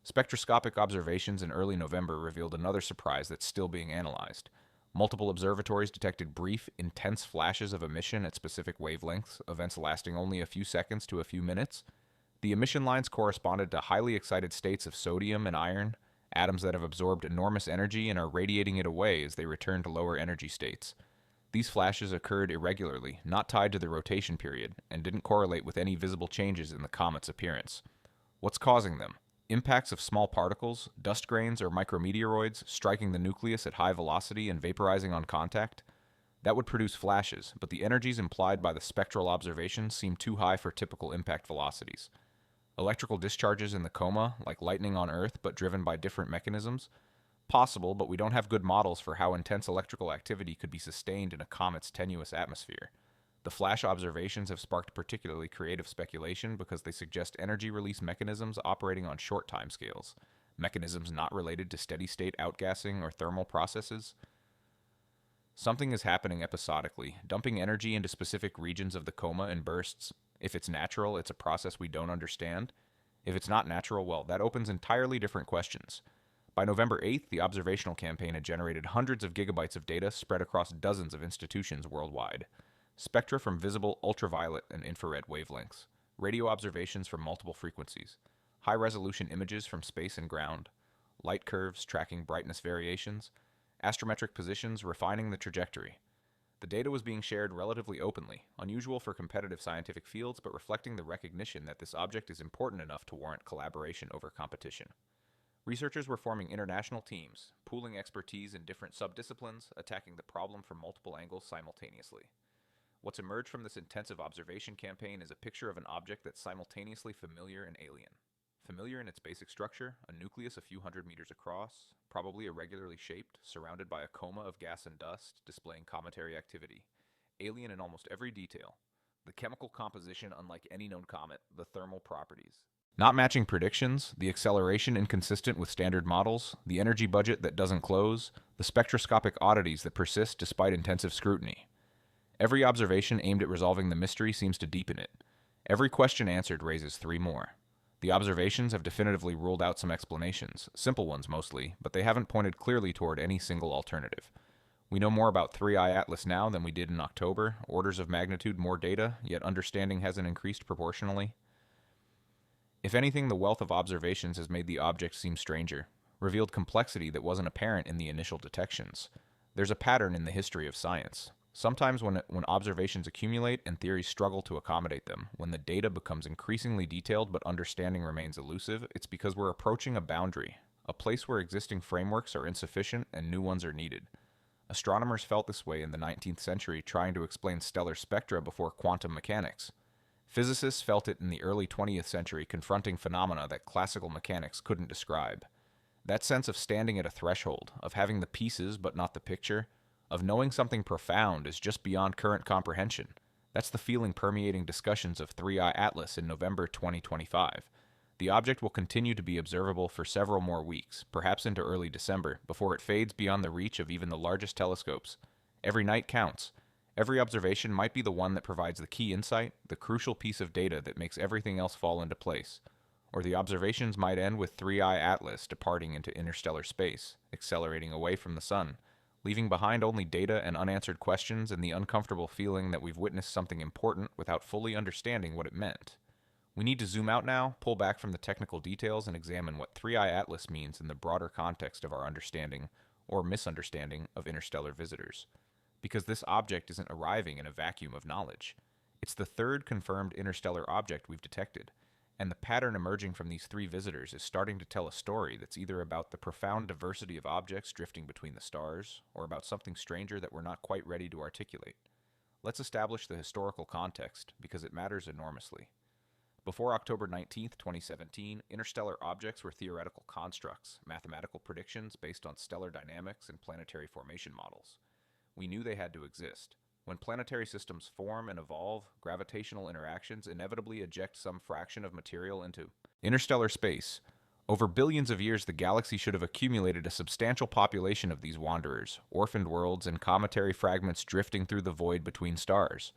Spectroscopic observations in early November revealed another surprise that's still being analyzed. Multiple observatories detected brief, intense flashes of emission at specific wavelengths, events lasting only a few seconds to a few minutes. The emission lines corresponded to highly excited states of sodium and iron, atoms that have absorbed enormous energy and are radiating it away as they return to lower energy states. These flashes occurred irregularly, not tied to the rotation period, and didn't correlate with any visible changes in the comet's appearance. What's causing them? Impacts of small particles, dust grains, or micrometeoroids striking the nucleus at high velocity and vaporizing on contact? That would produce flashes, but the energies implied by the spectral observations seem too high for typical impact velocities. Electrical discharges in the coma, like lightning on Earth but driven by different mechanisms? Possible, but we don't have good models for how intense electrical activity could be sustained in a comet's tenuous atmosphere. The flash observations have sparked particularly creative speculation because they suggest energy release mechanisms operating on short timescales, mechanisms not related to steady-state outgassing or thermal processes. Something is happening episodically, dumping energy into specific regions of the coma in bursts. If it's natural, it's a process we don't understand. If it's not natural, well, that opens entirely different questions. By November 8th, the observational campaign had generated hundreds of gigabytes of data spread across dozens of institutions worldwide. Spectra from visible, ultraviolet, and infrared wavelengths, radio observations from multiple frequencies, high-resolution images from space and ground, light curves tracking brightness variations, astrometric positions refining the trajectory. The data was being shared relatively openly, unusual for competitive scientific fields, but reflecting the recognition that this object is important enough to warrant collaboration over competition. Researchers were forming international teams, pooling expertise in different subdisciplines, attacking the problem from multiple angles simultaneously. What's emerged from this intensive observation campaign is a picture of an object that's simultaneously familiar and alien. Familiar in its basic structure, a nucleus a few hundred meters across, probably irregularly shaped, surrounded by a coma of gas and dust, displaying cometary activity. Alien in almost every detail. The chemical composition unlike any known comet, the thermal properties. Not matching predictions, the acceleration inconsistent with standard models, the energy budget that doesn't close, the spectroscopic oddities that persist despite intensive scrutiny. Every observation aimed at resolving the mystery seems to deepen it. Every question answered raises 3 more. The observations have definitively ruled out some explanations, simple ones mostly, but they haven't pointed clearly toward any single alternative. We know more about 3I Atlas now than we did in October, orders of magnitude more data, yet understanding hasn't increased proportionally. If anything, the wealth of observations has made the object seem stranger, revealed complexity that wasn't apparent in the initial detections. There's a pattern in the history of science. Sometimes when observations accumulate and theories struggle to accommodate them, when the data becomes increasingly detailed but understanding remains elusive, it's because we're approaching a boundary, a place where existing frameworks are insufficient and new ones are needed. Astronomers felt this way in the 19th century trying to explain stellar spectra before quantum mechanics. Physicists felt it in the early 20th century confronting phenomena that classical mechanics couldn't describe. That sense of standing at a threshold, of having the pieces but not the picture, of knowing something profound is just beyond current comprehension. That's the feeling permeating discussions of 3i Atlas in November 2025. The object will continue to be observable for several more weeks, perhaps into early December, before it fades beyond the reach of even the largest telescopes. Every night counts. Every observation might be the one that provides the key insight, the crucial piece of data that makes everything else fall into place. Or the observations might end with 3i Atlas departing into interstellar space, accelerating away from the sun, leaving behind only data and unanswered questions and the uncomfortable feeling that we've witnessed something important without fully understanding what it meant. We need to zoom out now, pull back from the technical details, and examine what 3i Atlas means in the broader context of our understanding, or misunderstanding, of interstellar visitors. Because this object isn't arriving in a vacuum of knowledge. It's the third confirmed interstellar object we've detected, and the pattern emerging from these three visitors is starting to tell a story that's either about the profound diversity of objects drifting between the stars, or about something stranger that we're not quite ready to articulate. Let's establish the historical context, because it matters enormously. Before October 19, 2017, interstellar objects were theoretical constructs, mathematical predictions based on stellar dynamics and planetary formation models. We knew they had to exist. When planetary systems form and evolve, gravitational interactions inevitably eject some fraction of material into interstellar space. Over billions of years, the galaxy should have accumulated a substantial population of these wanderers, orphaned worlds, and cometary fragments drifting through the void between stars.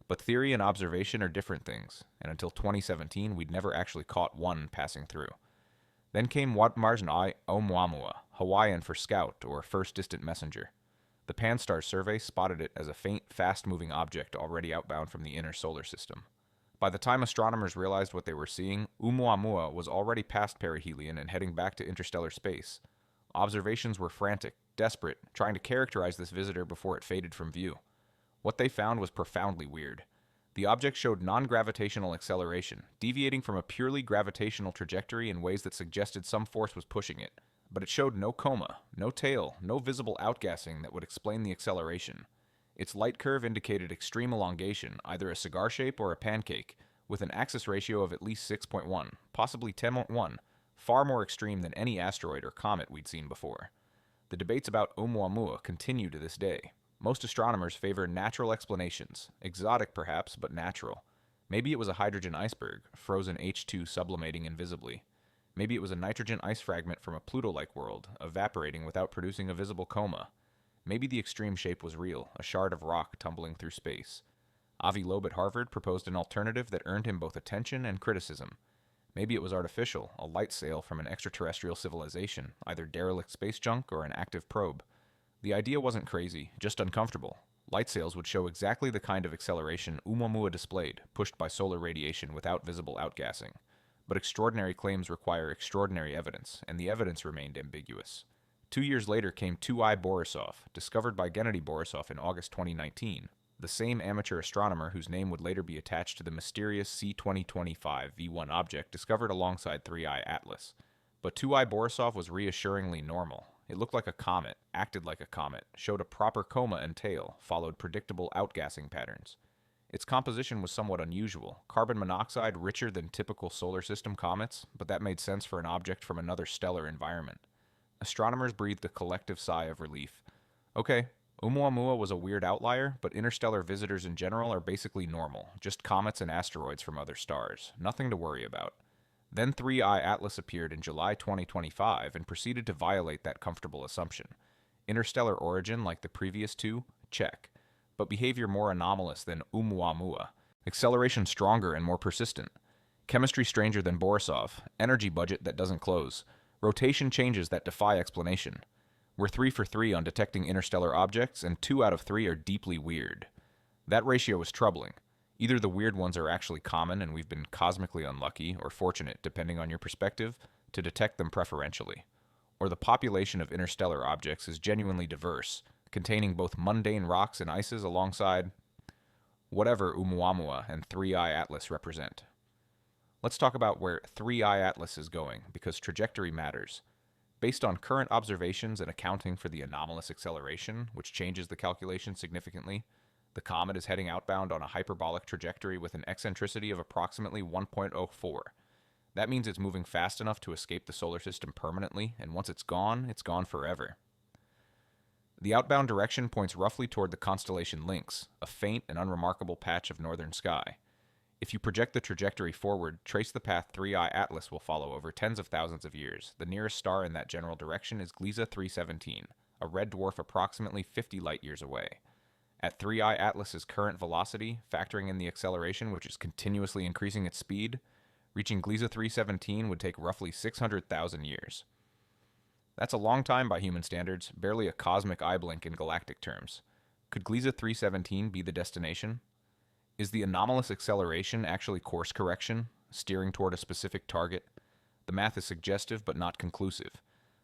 But theory and observation are different things, and until 2017, we'd never actually caught one passing through. Then came Watmars'ai Oumuamua, Hawaiian for scout or first distant messenger. The Pan-STARRS survey spotted it as a faint, fast-moving object already outbound from the inner solar system. By the time astronomers realized what they were seeing, Oumuamua was already past perihelion and heading back to interstellar space. Observations were frantic, desperate, trying to characterize this visitor before it faded from view. What they found was profoundly weird. The object showed non-gravitational acceleration, deviating from a purely gravitational trajectory in ways that suggested some force was pushing it. But it showed no coma, no tail, no visible outgassing that would explain the acceleration. Its light curve indicated extreme elongation, either a cigar shape or a pancake, with an axis ratio of at least 6.1, possibly 10.1, far more extreme than any asteroid or comet we'd seen before. The debates about Oumuamua continue to this day. Most astronomers favor natural explanations, exotic perhaps, but natural. Maybe it was a hydrogen iceberg, frozen H2 sublimating invisibly. Maybe it was a nitrogen ice fragment from a Pluto-like world, evaporating without producing a visible coma. Maybe the extreme shape was real, a shard of rock tumbling through space. Avi Loeb at Harvard proposed an alternative that earned him both attention and criticism. Maybe it was artificial, a light sail from an extraterrestrial civilization, either derelict space junk or an active probe. The idea wasn't crazy, just uncomfortable. Light sails would show exactly the kind of acceleration Oumuamua displayed, pushed by solar radiation without visible outgassing. But extraordinary claims require extraordinary evidence, and the evidence remained ambiguous. 2 years later came 2I Borisov, discovered by Gennady Borisov in August 2019, the same amateur astronomer whose name would later be attached to the mysterious C2025 V1 object discovered alongside 3I Atlas. But 2I Borisov was reassuringly normal. It looked like a comet, acted like a comet, showed a proper coma and tail, followed predictable outgassing patterns. Its composition was somewhat unusual, carbon monoxide richer than typical solar system comets, but that made sense for an object from another stellar environment. Astronomers breathed a collective sigh of relief. Okay, Oumuamua was a weird outlier, but interstellar visitors in general are basically normal, just comets and asteroids from other stars, nothing to worry about. Then 3I Atlas appeared in July 2025 and proceeded to violate that comfortable assumption. Interstellar origin like the previous two? Check. But behavior more anomalous than Oumuamua. Acceleration stronger and more persistent. Chemistry stranger than Borisov. Energy budget that doesn't close. Rotation changes that defy explanation. We're 3 for 3 on detecting interstellar objects, and 2 out of 3 are deeply weird. That ratio is troubling. Either the weird ones are actually common and we've been cosmically unlucky, or fortunate, depending on your perspective, to detect them preferentially. Or the population of interstellar objects is genuinely diverse, containing both mundane rocks and ices alongside whatever Oumuamua and 3I Atlas represent. Let's talk about where 3I Atlas is going, because trajectory matters. Based on current observations and accounting for the anomalous acceleration, which changes the calculation significantly, the comet is heading outbound on a hyperbolic trajectory with an eccentricity of approximately 1.04. That means it's moving fast enough to escape the solar system permanently, and once it's gone forever. The outbound direction points roughly toward the constellation Lynx, a faint and unremarkable patch of northern sky. If you project the trajectory forward, trace the path 3I Atlas will follow over tens of thousands of years. The nearest star in that general direction is Gliese 317, a red dwarf approximately 50 light-years away. At 3I Atlas's current velocity, factoring in the acceleration which is continuously increasing its speed, reaching Gliese 317 would take roughly 600,000 years. That's a long time by human standards, barely a cosmic eye blink in galactic terms. Could Gliese 317 be the destination? Is the anomalous acceleration actually course correction, steering toward a specific target? The math is suggestive but not conclusive.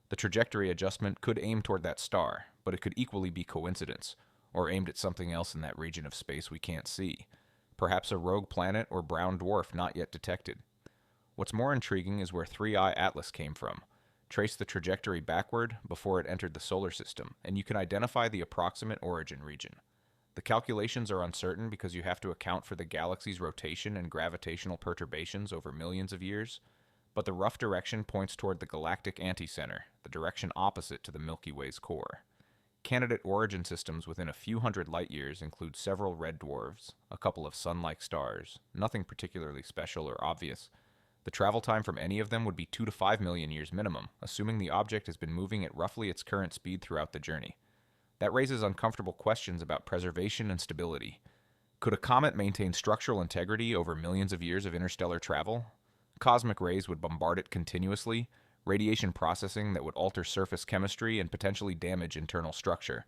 The trajectory adjustment could aim toward that star, but it could equally be coincidence, or aimed at something else in that region of space we can't see. Perhaps a rogue planet or brown dwarf not yet detected. What's more intriguing is where 3I Atlas came from. Trace the trajectory backward before it entered the solar system, and you can identify the approximate origin region. The calculations are uncertain because you have to account for the galaxy's rotation and gravitational perturbations over millions of years, but the rough direction points toward the galactic anticenter, the direction opposite to the Milky Way's core. Candidate origin systems within a few hundred light-years include several red dwarfs, a couple of sun-like stars, nothing particularly special or obvious. The travel time from any of them would be 2 to 5 million years minimum, assuming the object has been moving at roughly its current speed throughout the journey. That raises uncomfortable questions about preservation and stability. Could a comet maintain structural integrity over millions of years of interstellar travel? Cosmic rays would bombard it continuously, radiation processing that would alter surface chemistry and potentially damage internal structure.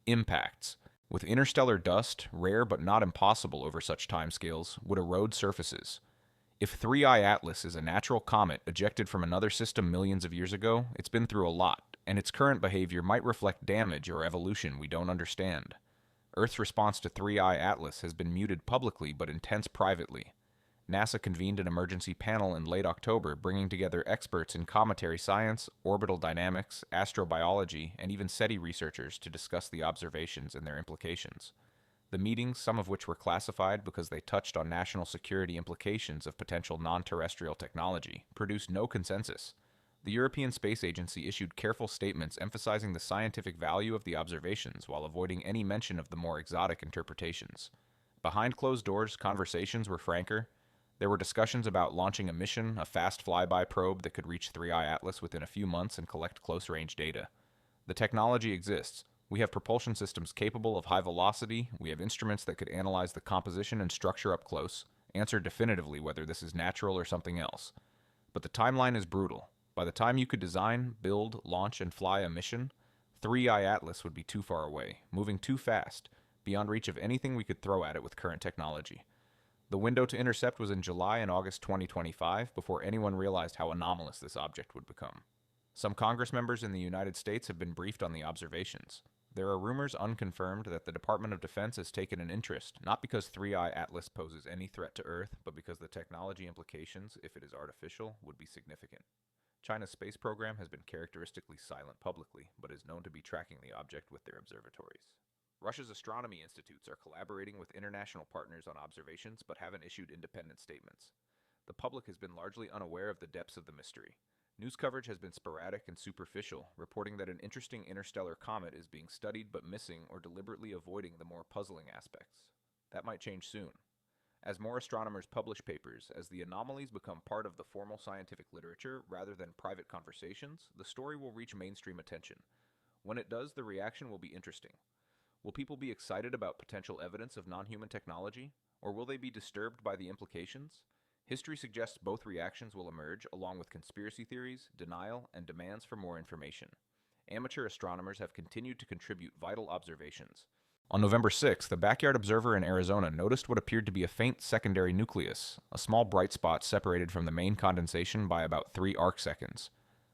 Impacts. With interstellar dust, rare but not impossible over such timescales, would erode surfaces. If 3I Atlas is a natural comet ejected from another system millions of years ago, it's been through a lot, and its current behavior might reflect damage or evolution we don't understand. Earth's response to 3I Atlas has been muted publicly but intense privately. NASA convened an emergency panel in late October bringing together experts in cometary science, orbital dynamics, astrobiology, and even SETI researchers to discuss the observations and their implications. The meetings, some of which were classified because they touched on national security implications of potential non-terrestrial technology, produced no consensus. The European Space Agency issued careful statements emphasizing the scientific value of the observations while avoiding any mention of the more exotic interpretations. Behind closed doors, conversations were franker. There were discussions about launching a mission, a fast flyby probe that could reach 3I Atlas within a few months and collect close-range data. The technology exists. We have propulsion systems capable of high velocity, we have instruments that could analyze the composition and structure up close, answer definitively whether this is natural or something else. But the timeline is brutal. By the time you could design, build, launch, and fly a mission, 3I Atlas would be too far away, moving too fast, beyond reach of anything we could throw at it with current technology. The window to intercept was in July and August 2025 before anyone realized how anomalous this object would become. Some Congress members in the United States have been briefed on the observations. There are rumors unconfirmed that the Department of Defense has taken an interest, not because 3I Atlas poses any threat to Earth, but because the technology implications, if it is artificial, would be significant. China's space program has been characteristically silent publicly, but is known to be tracking the object with their observatories. Russia's astronomy institutes are collaborating with international partners on observations but haven't issued independent statements. The public has been largely unaware of the depths of the mystery. News coverage has been sporadic and superficial, reporting that an interesting interstellar comet is being studied but missing or deliberately avoiding the more puzzling aspects. That might change soon. As more astronomers publish papers, as the anomalies become part of the formal scientific literature rather than private conversations, the story will reach mainstream attention. When it does, the reaction will be interesting. Will people be excited about potential evidence of non-human technology, or will they be disturbed by the implications? History suggests both reactions will emerge, along with conspiracy theories, denial, and demands for more information. Amateur astronomers have continued to contribute vital observations. On November 6th, the Backyard Observer in Arizona noticed what appeared to be a faint secondary nucleus, a small bright spot separated from the main condensation by about 3 arcseconds.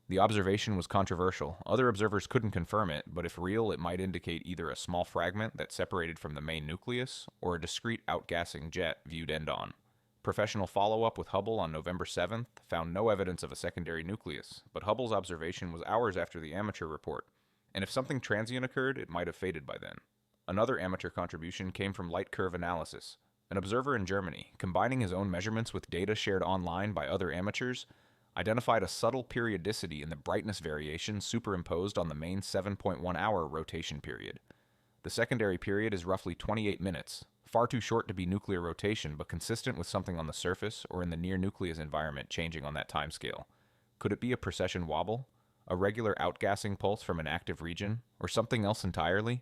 The observation was controversial. Other observers couldn't confirm it, but if real, it might indicate either a small fragment that separated from the main nucleus, or a discrete outgassing jet viewed end-on. Professional follow-up with Hubble on November 7th found no evidence of a secondary nucleus, but Hubble's observation was hours after the amateur report, and if something transient occurred, it might have faded by then. Another amateur contribution came from light curve analysis. An observer in Germany, combining his own measurements with data shared online by other amateurs, identified a subtle periodicity in the brightness variation superimposed on the main 7.1-hour rotation period. The secondary period is roughly 28 minutes, far too short to be nuclear rotation, but consistent with something on the surface or in the near-nucleus environment changing on that timescale. Could it be a precession wobble? A regular outgassing pulse from an active region? Or something else entirely?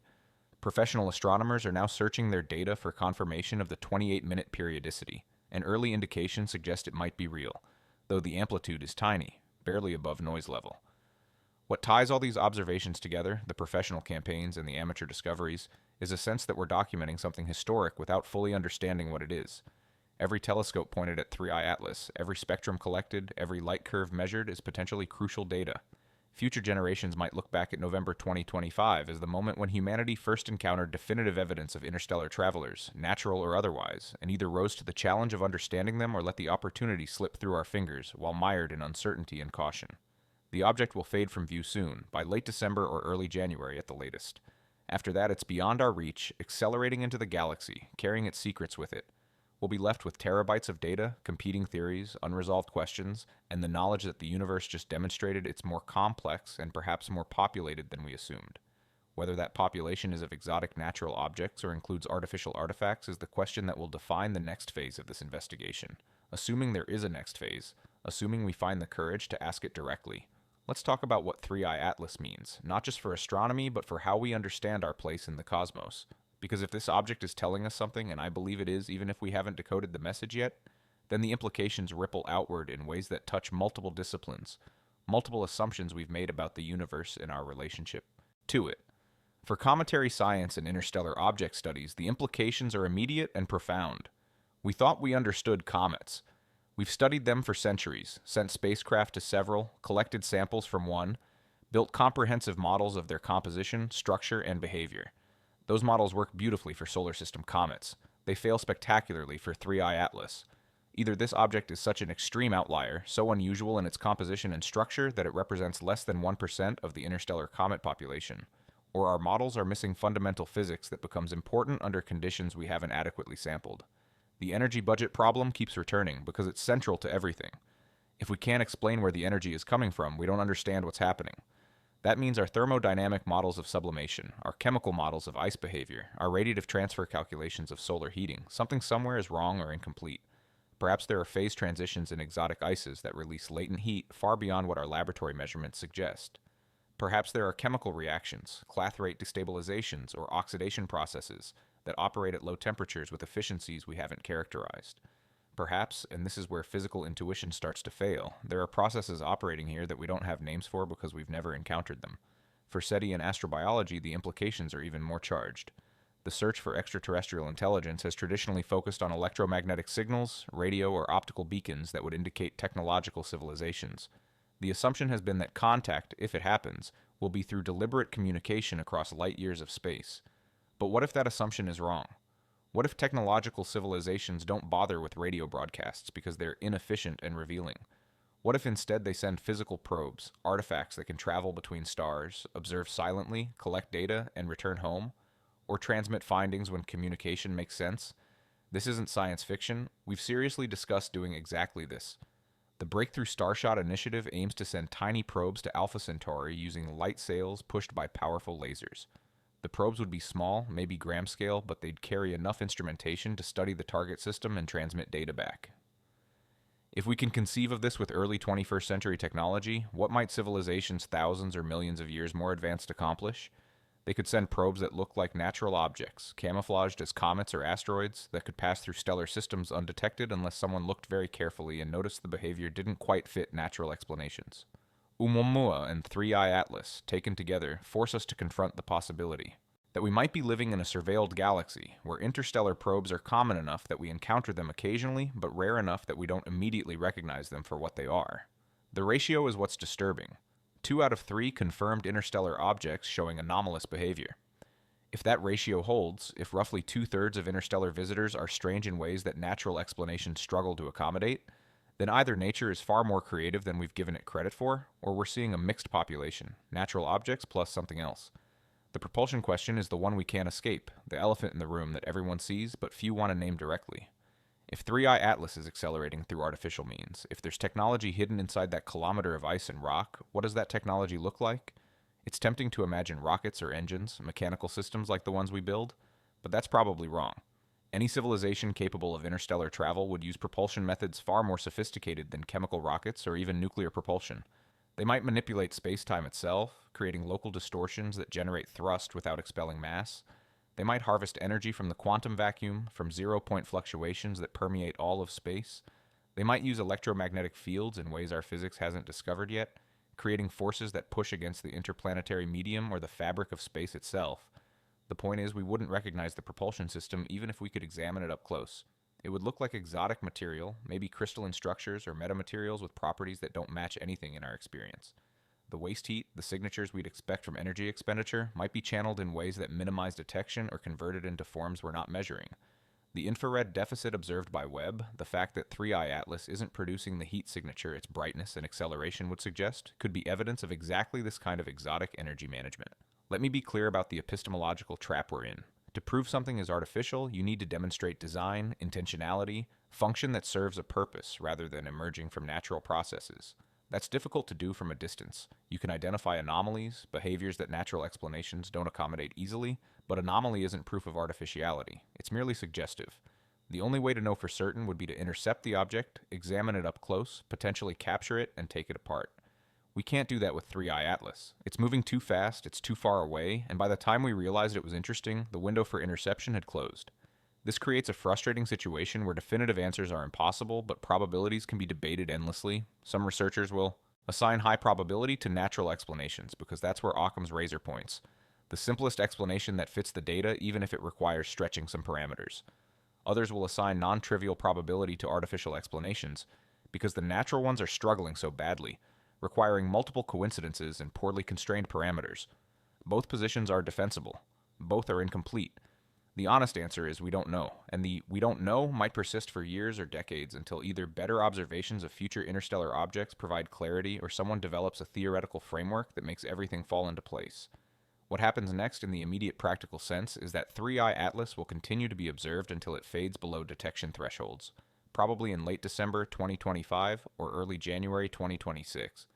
Professional astronomers are now searching their data for confirmation of the 28-minute periodicity, and early indications suggest it might be real, though the amplitude is tiny, barely above noise level. What ties all these observations together, the professional campaigns and the amateur discoveries, is a sense that we're documenting something historic without fully understanding what it is. Every telescope pointed at 3i Atlas, every spectrum collected, every light curve measured is potentially crucial data. Future generations might look back at November 2025 as the moment when humanity first encountered definitive evidence of interstellar travelers, natural or otherwise, and either rose to the challenge of understanding them or let the opportunity slip through our fingers while mired in uncertainty and caution. The object will fade from view soon, by late December or early January at the latest. After that, it's beyond our reach, accelerating into the galaxy, carrying its secrets with it. We'll be left with terabytes of data, competing theories, unresolved questions, and the knowledge that the universe just demonstrated it's more complex and perhaps more populated than we assumed. Whether that population is of exotic natural objects or includes artificial artifacts is the question that will define the next phase of this investigation. Assuming there is a next phase, assuming we find the courage to ask it directly, let's talk about what 3i Atlas means, not just for astronomy, but for how we understand our place in the cosmos. Because if this object is telling us something, and I believe it is even if we haven't decoded the message yet, then the implications ripple outward in ways that touch multiple disciplines, multiple assumptions we've made about the universe and our relationship to it. For cometary science and interstellar object studies, the implications are immediate and profound. We thought we understood comets. We've studied them for centuries, sent spacecraft to several, collected samples from one, built comprehensive models of their composition, structure, and behavior. Those models work beautifully for solar system comets. They fail spectacularly for 3i Atlas. Either this object is such an extreme outlier, so unusual in its composition and structure that it represents less than 1% of the interstellar comet population, or our models are missing fundamental physics that becomes important under conditions we haven't adequately sampled. The energy budget problem keeps returning because it's central to everything. If we can't explain where the energy is coming from, we don't understand what's happening. That means our thermodynamic models of sublimation, our chemical models of ice behavior, our radiative transfer calculations of solar heating, something somewhere is wrong or incomplete. Perhaps there are phase transitions in exotic ices that release latent heat far beyond what our laboratory measurements suggest. Perhaps there are chemical reactions, clathrate destabilizations, or oxidation processes that operate at low temperatures with efficiencies we haven't characterized. Perhaps, and this is where physical intuition starts to fail, there are processes operating here that we don't have names for because we've never encountered them. For SETI and astrobiology, the implications are even more charged. The search for extraterrestrial intelligence has traditionally focused on electromagnetic signals, radio or optical beacons that would indicate technological civilizations. The assumption has been that contact, if it happens, will be through deliberate communication across light years of space. But what if that assumption is wrong? What if technological civilizations don't bother with radio broadcasts because they're inefficient and revealing? What if instead they send physical probes, artifacts that can travel between stars, observe silently, collect data, and return home? Or transmit findings when communication makes sense? This isn't science fiction. We've seriously discussed doing exactly this. The Breakthrough Starshot initiative aims to send tiny probes to Alpha Centauri using light sails pushed by powerful lasers. The probes would be small, maybe gram scale, but they'd carry enough instrumentation to study the target system and transmit data back. If we can conceive of this with early 21st century technology, what might civilizations thousands or millions of years more advanced accomplish? They could send probes that look like natural objects, camouflaged as comets or asteroids, that could pass through stellar systems undetected unless someone looked very carefully and noticed the behavior didn't quite fit natural explanations. Oumuamua and 3i Atlas, taken together, force us to confront the possibility that we might be living in a surveilled galaxy, where interstellar probes are common enough that we encounter them occasionally, but rare enough that we don't immediately recognize them for what they are. The ratio is what's disturbing. 2 out of 3 confirmed interstellar objects showing anomalous behavior. If that ratio holds, if roughly 2/3 of interstellar visitors are strange in ways that natural explanations struggle to accommodate, then either nature is far more creative than we've given it credit for, or we're seeing a mixed population, natural objects plus something else. The propulsion question is the one we can't escape, the elephant in the room that everyone sees but few want to name directly. If 3i Atlas is accelerating through artificial means, if there's technology hidden inside that kilometer of ice and rock, what does that technology look like? It's tempting to imagine rockets or engines, mechanical systems like the ones we build, but that's probably wrong. Any civilization capable of interstellar travel would use propulsion methods far more sophisticated than chemical rockets or even nuclear propulsion. They might manipulate space-time itself, creating local distortions that generate thrust without expelling mass. They might harvest energy from the quantum vacuum, from zero-point fluctuations that permeate all of space. They might use electromagnetic fields in ways our physics hasn't discovered yet, creating forces that push against the interplanetary medium or the fabric of space itself. The point is, we wouldn't recognize the propulsion system even if we could examine it up close. It would look like exotic material, maybe crystalline structures or metamaterials with properties that don't match anything in our experience. The waste heat, the signatures we'd expect from energy expenditure, might be channeled in ways that minimize detection or converted into forms we're not measuring. The infrared deficit observed by Webb, the fact that 3i Atlas isn't producing the heat signature its brightness and acceleration would suggest, could be evidence of exactly this kind of exotic energy management. Let me be clear about the epistemological trap we're in. To prove something is artificial, you need to demonstrate design, intentionality, function that serves a purpose rather than emerging from natural processes. That's difficult to do from a distance. You can identify anomalies, behaviors that natural explanations don't accommodate easily, but anomaly isn't proof of artificiality. It's merely suggestive. The only way to know for certain would be to intercept the object, examine it up close, potentially capture it, and take it apart. We can't do that with 3i Atlas. It's moving too fast, it's too far away, and by the time we realized it was interesting, the window for interception had closed. This creates a frustrating situation where definitive answers are impossible, but probabilities can be debated endlessly. Some researchers will assign high probability to natural explanations, because that's where Occam's razor points. The simplest explanation that fits the data, even if it requires stretching some parameters. Others will assign non-trivial probability to artificial explanations, because the natural ones are struggling so badly, requiring multiple coincidences and poorly constrained parameters. Both positions are defensible. Both are incomplete. The honest answer is we don't know, and the we don't know might persist for years or decades until either better observations of future interstellar objects provide clarity or someone develops a theoretical framework that makes everything fall into place. What happens next in the immediate practical sense is that 3i Atlas will continue to be observed until it fades below detection thresholds, probably in late December 2025 or early January 2026.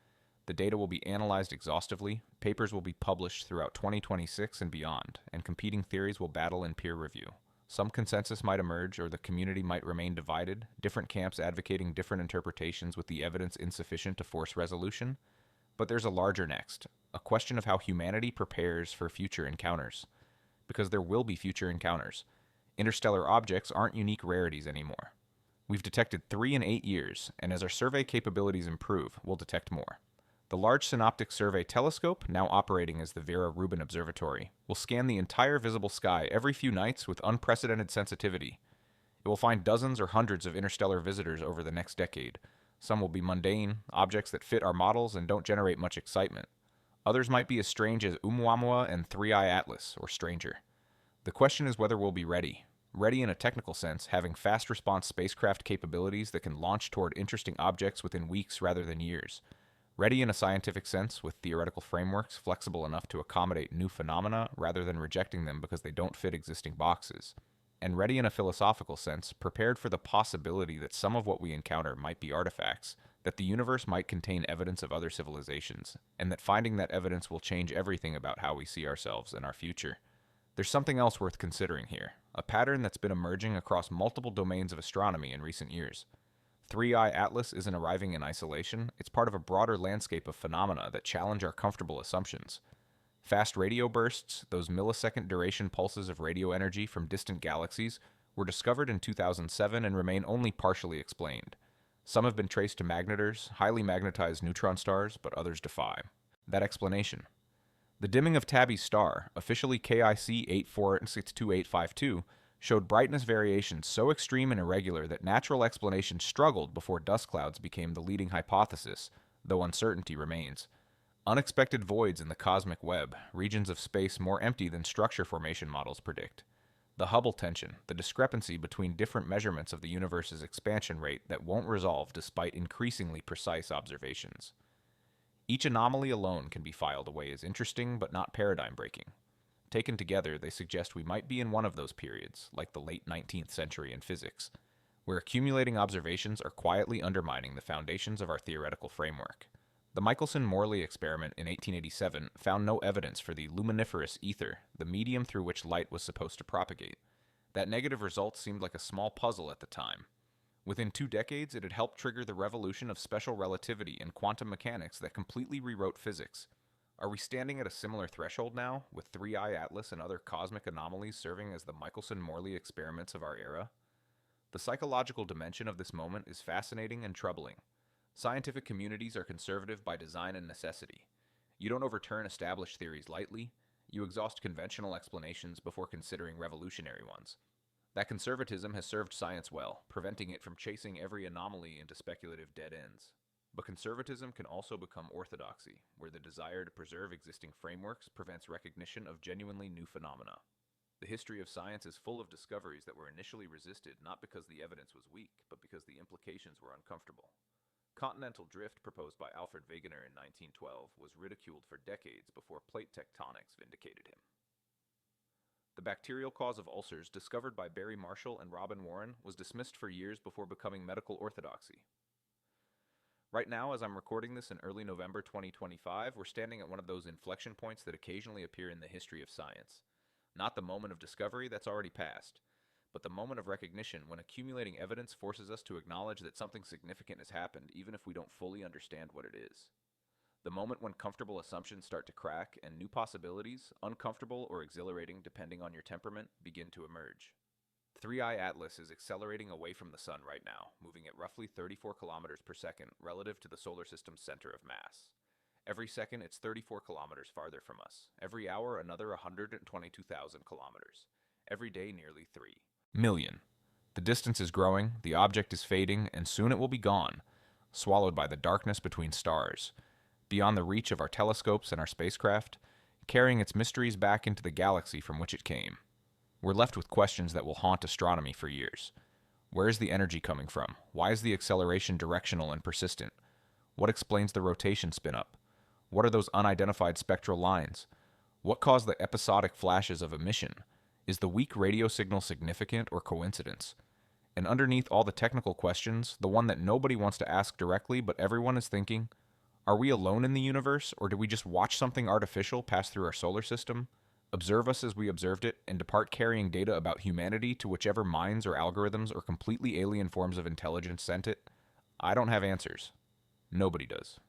The data will be analyzed exhaustively, papers will be published throughout 2026 and beyond, and competing theories will battle in peer review. Some consensus might emerge, or the community might remain divided, different camps advocating different interpretations with the evidence insufficient to force resolution. But there's a larger next, a question of how humanity prepares for future encounters. Because there will be future encounters. Interstellar objects aren't unique rarities anymore. We've detected 3 in 8 years, and as our survey capabilities improve, we'll detect more. The Large Synoptic Survey Telescope, now operating as the Vera Rubin Observatory, will scan the entire visible sky every few nights with unprecedented sensitivity. It will find dozens or hundreds of interstellar visitors over the next decade. Some will be mundane, objects that fit our models and don't generate much excitement. Others might be as strange as Oumuamua and 3i Atlas, or stranger. The question is whether we'll be ready. Ready in a technical sense, having fast response spacecraft capabilities that can launch toward interesting objects within weeks rather than years. Ready in a scientific sense, with theoretical frameworks flexible enough to accommodate new phenomena rather than rejecting them because they don't fit existing boxes. And ready in a philosophical sense, prepared for the possibility that some of what we encounter might be artifacts, that the universe might contain evidence of other civilizations, and that finding that evidence will change everything about how we see ourselves and our future. There's something else worth considering here, a pattern that's been emerging across multiple domains of astronomy in recent years. 3i Atlas isn't arriving in isolation, it's part of a broader landscape of phenomena that challenge our comfortable assumptions. Fast radio bursts, those millisecond duration pulses of radio energy from distant galaxies, were discovered in 2007 and remain only partially explained. Some have been traced to magnetars, highly magnetized neutron stars, but others defy that explanation. The dimming of Tabby's star, officially KIC 8462852, showed brightness variations so extreme and irregular that natural explanations struggled before dust clouds became the leading hypothesis, though uncertainty remains. Unexpected voids in the cosmic web, regions of space more empty than structure formation models predict. The Hubble tension, the discrepancy between different measurements of the universe's expansion rate that won't resolve despite increasingly precise observations. Each anomaly alone can be filed away as interesting but not paradigm-breaking. Taken together, they suggest we might be in one of those periods, like the late 19th century in physics, where accumulating observations are quietly undermining the foundations of our theoretical framework. The Michelson-Morley experiment in 1887 found no evidence for the luminiferous ether, the medium through which light was supposed to propagate. That negative result seemed like a small puzzle at the time. Within 2 decades, it had helped trigger the revolution of special relativity and quantum mechanics that completely rewrote physics. Are we standing at a similar threshold now, with 3I Atlas and other cosmic anomalies serving as the Michelson-Morley experiments of our era? The psychological dimension of this moment is fascinating and troubling. Scientific communities are conservative by design and necessity. You don't overturn established theories lightly. You exhaust conventional explanations before considering revolutionary ones. That conservatism has served science well, preventing it from chasing every anomaly into speculative dead ends. But conservatism can also become orthodoxy, where the desire to preserve existing frameworks prevents recognition of genuinely new phenomena. The history of science is full of discoveries that were initially resisted not because the evidence was weak, but because the implications were uncomfortable. Continental drift, proposed by Alfred Wegener in 1912, was ridiculed for decades before plate tectonics vindicated him. The bacterial cause of ulcers, discovered by Barry Marshall and Robin Warren, was dismissed for years before becoming medical orthodoxy. Right now, as I'm recording this in early November 2025, we're standing at one of those inflection points that occasionally appear in the history of science. Not the moment of discovery, that's already passed, but the moment of recognition when accumulating evidence forces us to acknowledge that something significant has happened even if we don't fully understand what it is. The moment when comfortable assumptions start to crack and new possibilities, uncomfortable or exhilarating depending on your temperament, begin to emerge. 3I Atlas is accelerating away from the sun right now, moving at roughly 34 kilometers per second relative to the solar system's center of mass. Every second, it's 34 kilometers farther from us. Every hour, another 122,000 kilometers. Every day, nearly 3 million. The distance is growing, the object is fading, and soon it will be gone, swallowed by the darkness between stars, beyond the reach of our telescopes and our spacecraft, carrying its mysteries back into the galaxy from which it came. We're left with questions that will haunt astronomy for years. Where is the energy coming from? Why is the acceleration directional and persistent? What explains the rotation spin-up? What are those unidentified spectral lines? What caused the episodic flashes of emission? Is the weak radio signal significant or coincidence? And underneath all the technical questions, the one that nobody wants to ask directly but everyone is thinking, are we alone in the universe, or do we just watch something artificial pass through our solar system, observe us as we observed it, and depart carrying data about humanity to whichever minds or algorithms or completely alien forms of intelligence sent it? I don't have answers. Nobody does.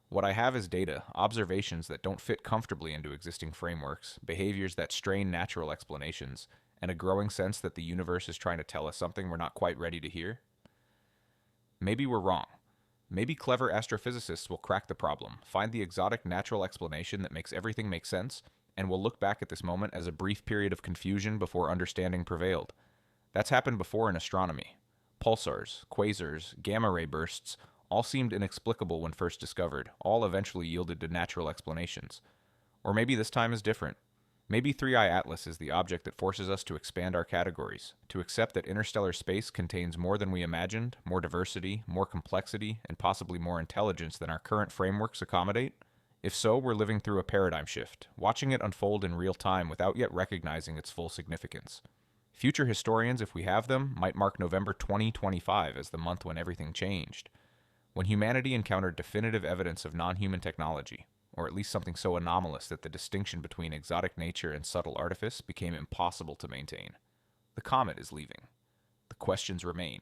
What I have is data, observations that don't fit comfortably into existing frameworks, behaviors that strain natural explanations, and a growing sense that the universe is trying to tell us something we're not quite ready to hear. Maybe we're wrong. Maybe clever astrophysicists will crack the problem, find the exotic natural explanation that makes everything make sense, and will look back at this moment as a brief period of confusion before understanding prevailed. That's happened before in astronomy. Pulsars, quasars, gamma-ray bursts all seemed inexplicable when first discovered, all eventually yielded to natural explanations. Or maybe this time is different. Maybe 3I Atlas is the object that forces us to expand our categories, to accept that interstellar space contains more than we imagined, more diversity, more complexity, and possibly more intelligence than our current frameworks accommodate. If so, we're living through a paradigm shift, watching it unfold in real time without yet recognizing its full significance. Future historians, if we have them, might mark November 2025 as the month when everything changed, when humanity encountered definitive evidence of non-human technology, or at least something so anomalous that the distinction between exotic nature and subtle artifice became impossible to maintain. The comet is leaving. The questions remain.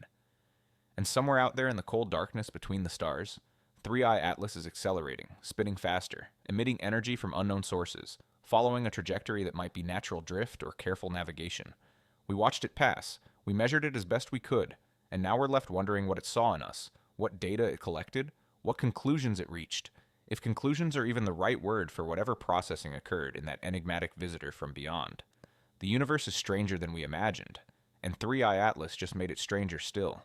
And somewhere out there in the cold darkness between the stars, 3I Atlas is accelerating, spinning faster, emitting energy from unknown sources, following a trajectory that might be natural drift or careful navigation. We watched it pass, we measured it as best we could, and now we're left wondering what it saw in us, what data it collected, what conclusions it reached, if conclusions are even the right word for whatever processing occurred in that enigmatic visitor from beyond. The universe is stranger than we imagined, and 3I Atlas just made it stranger still.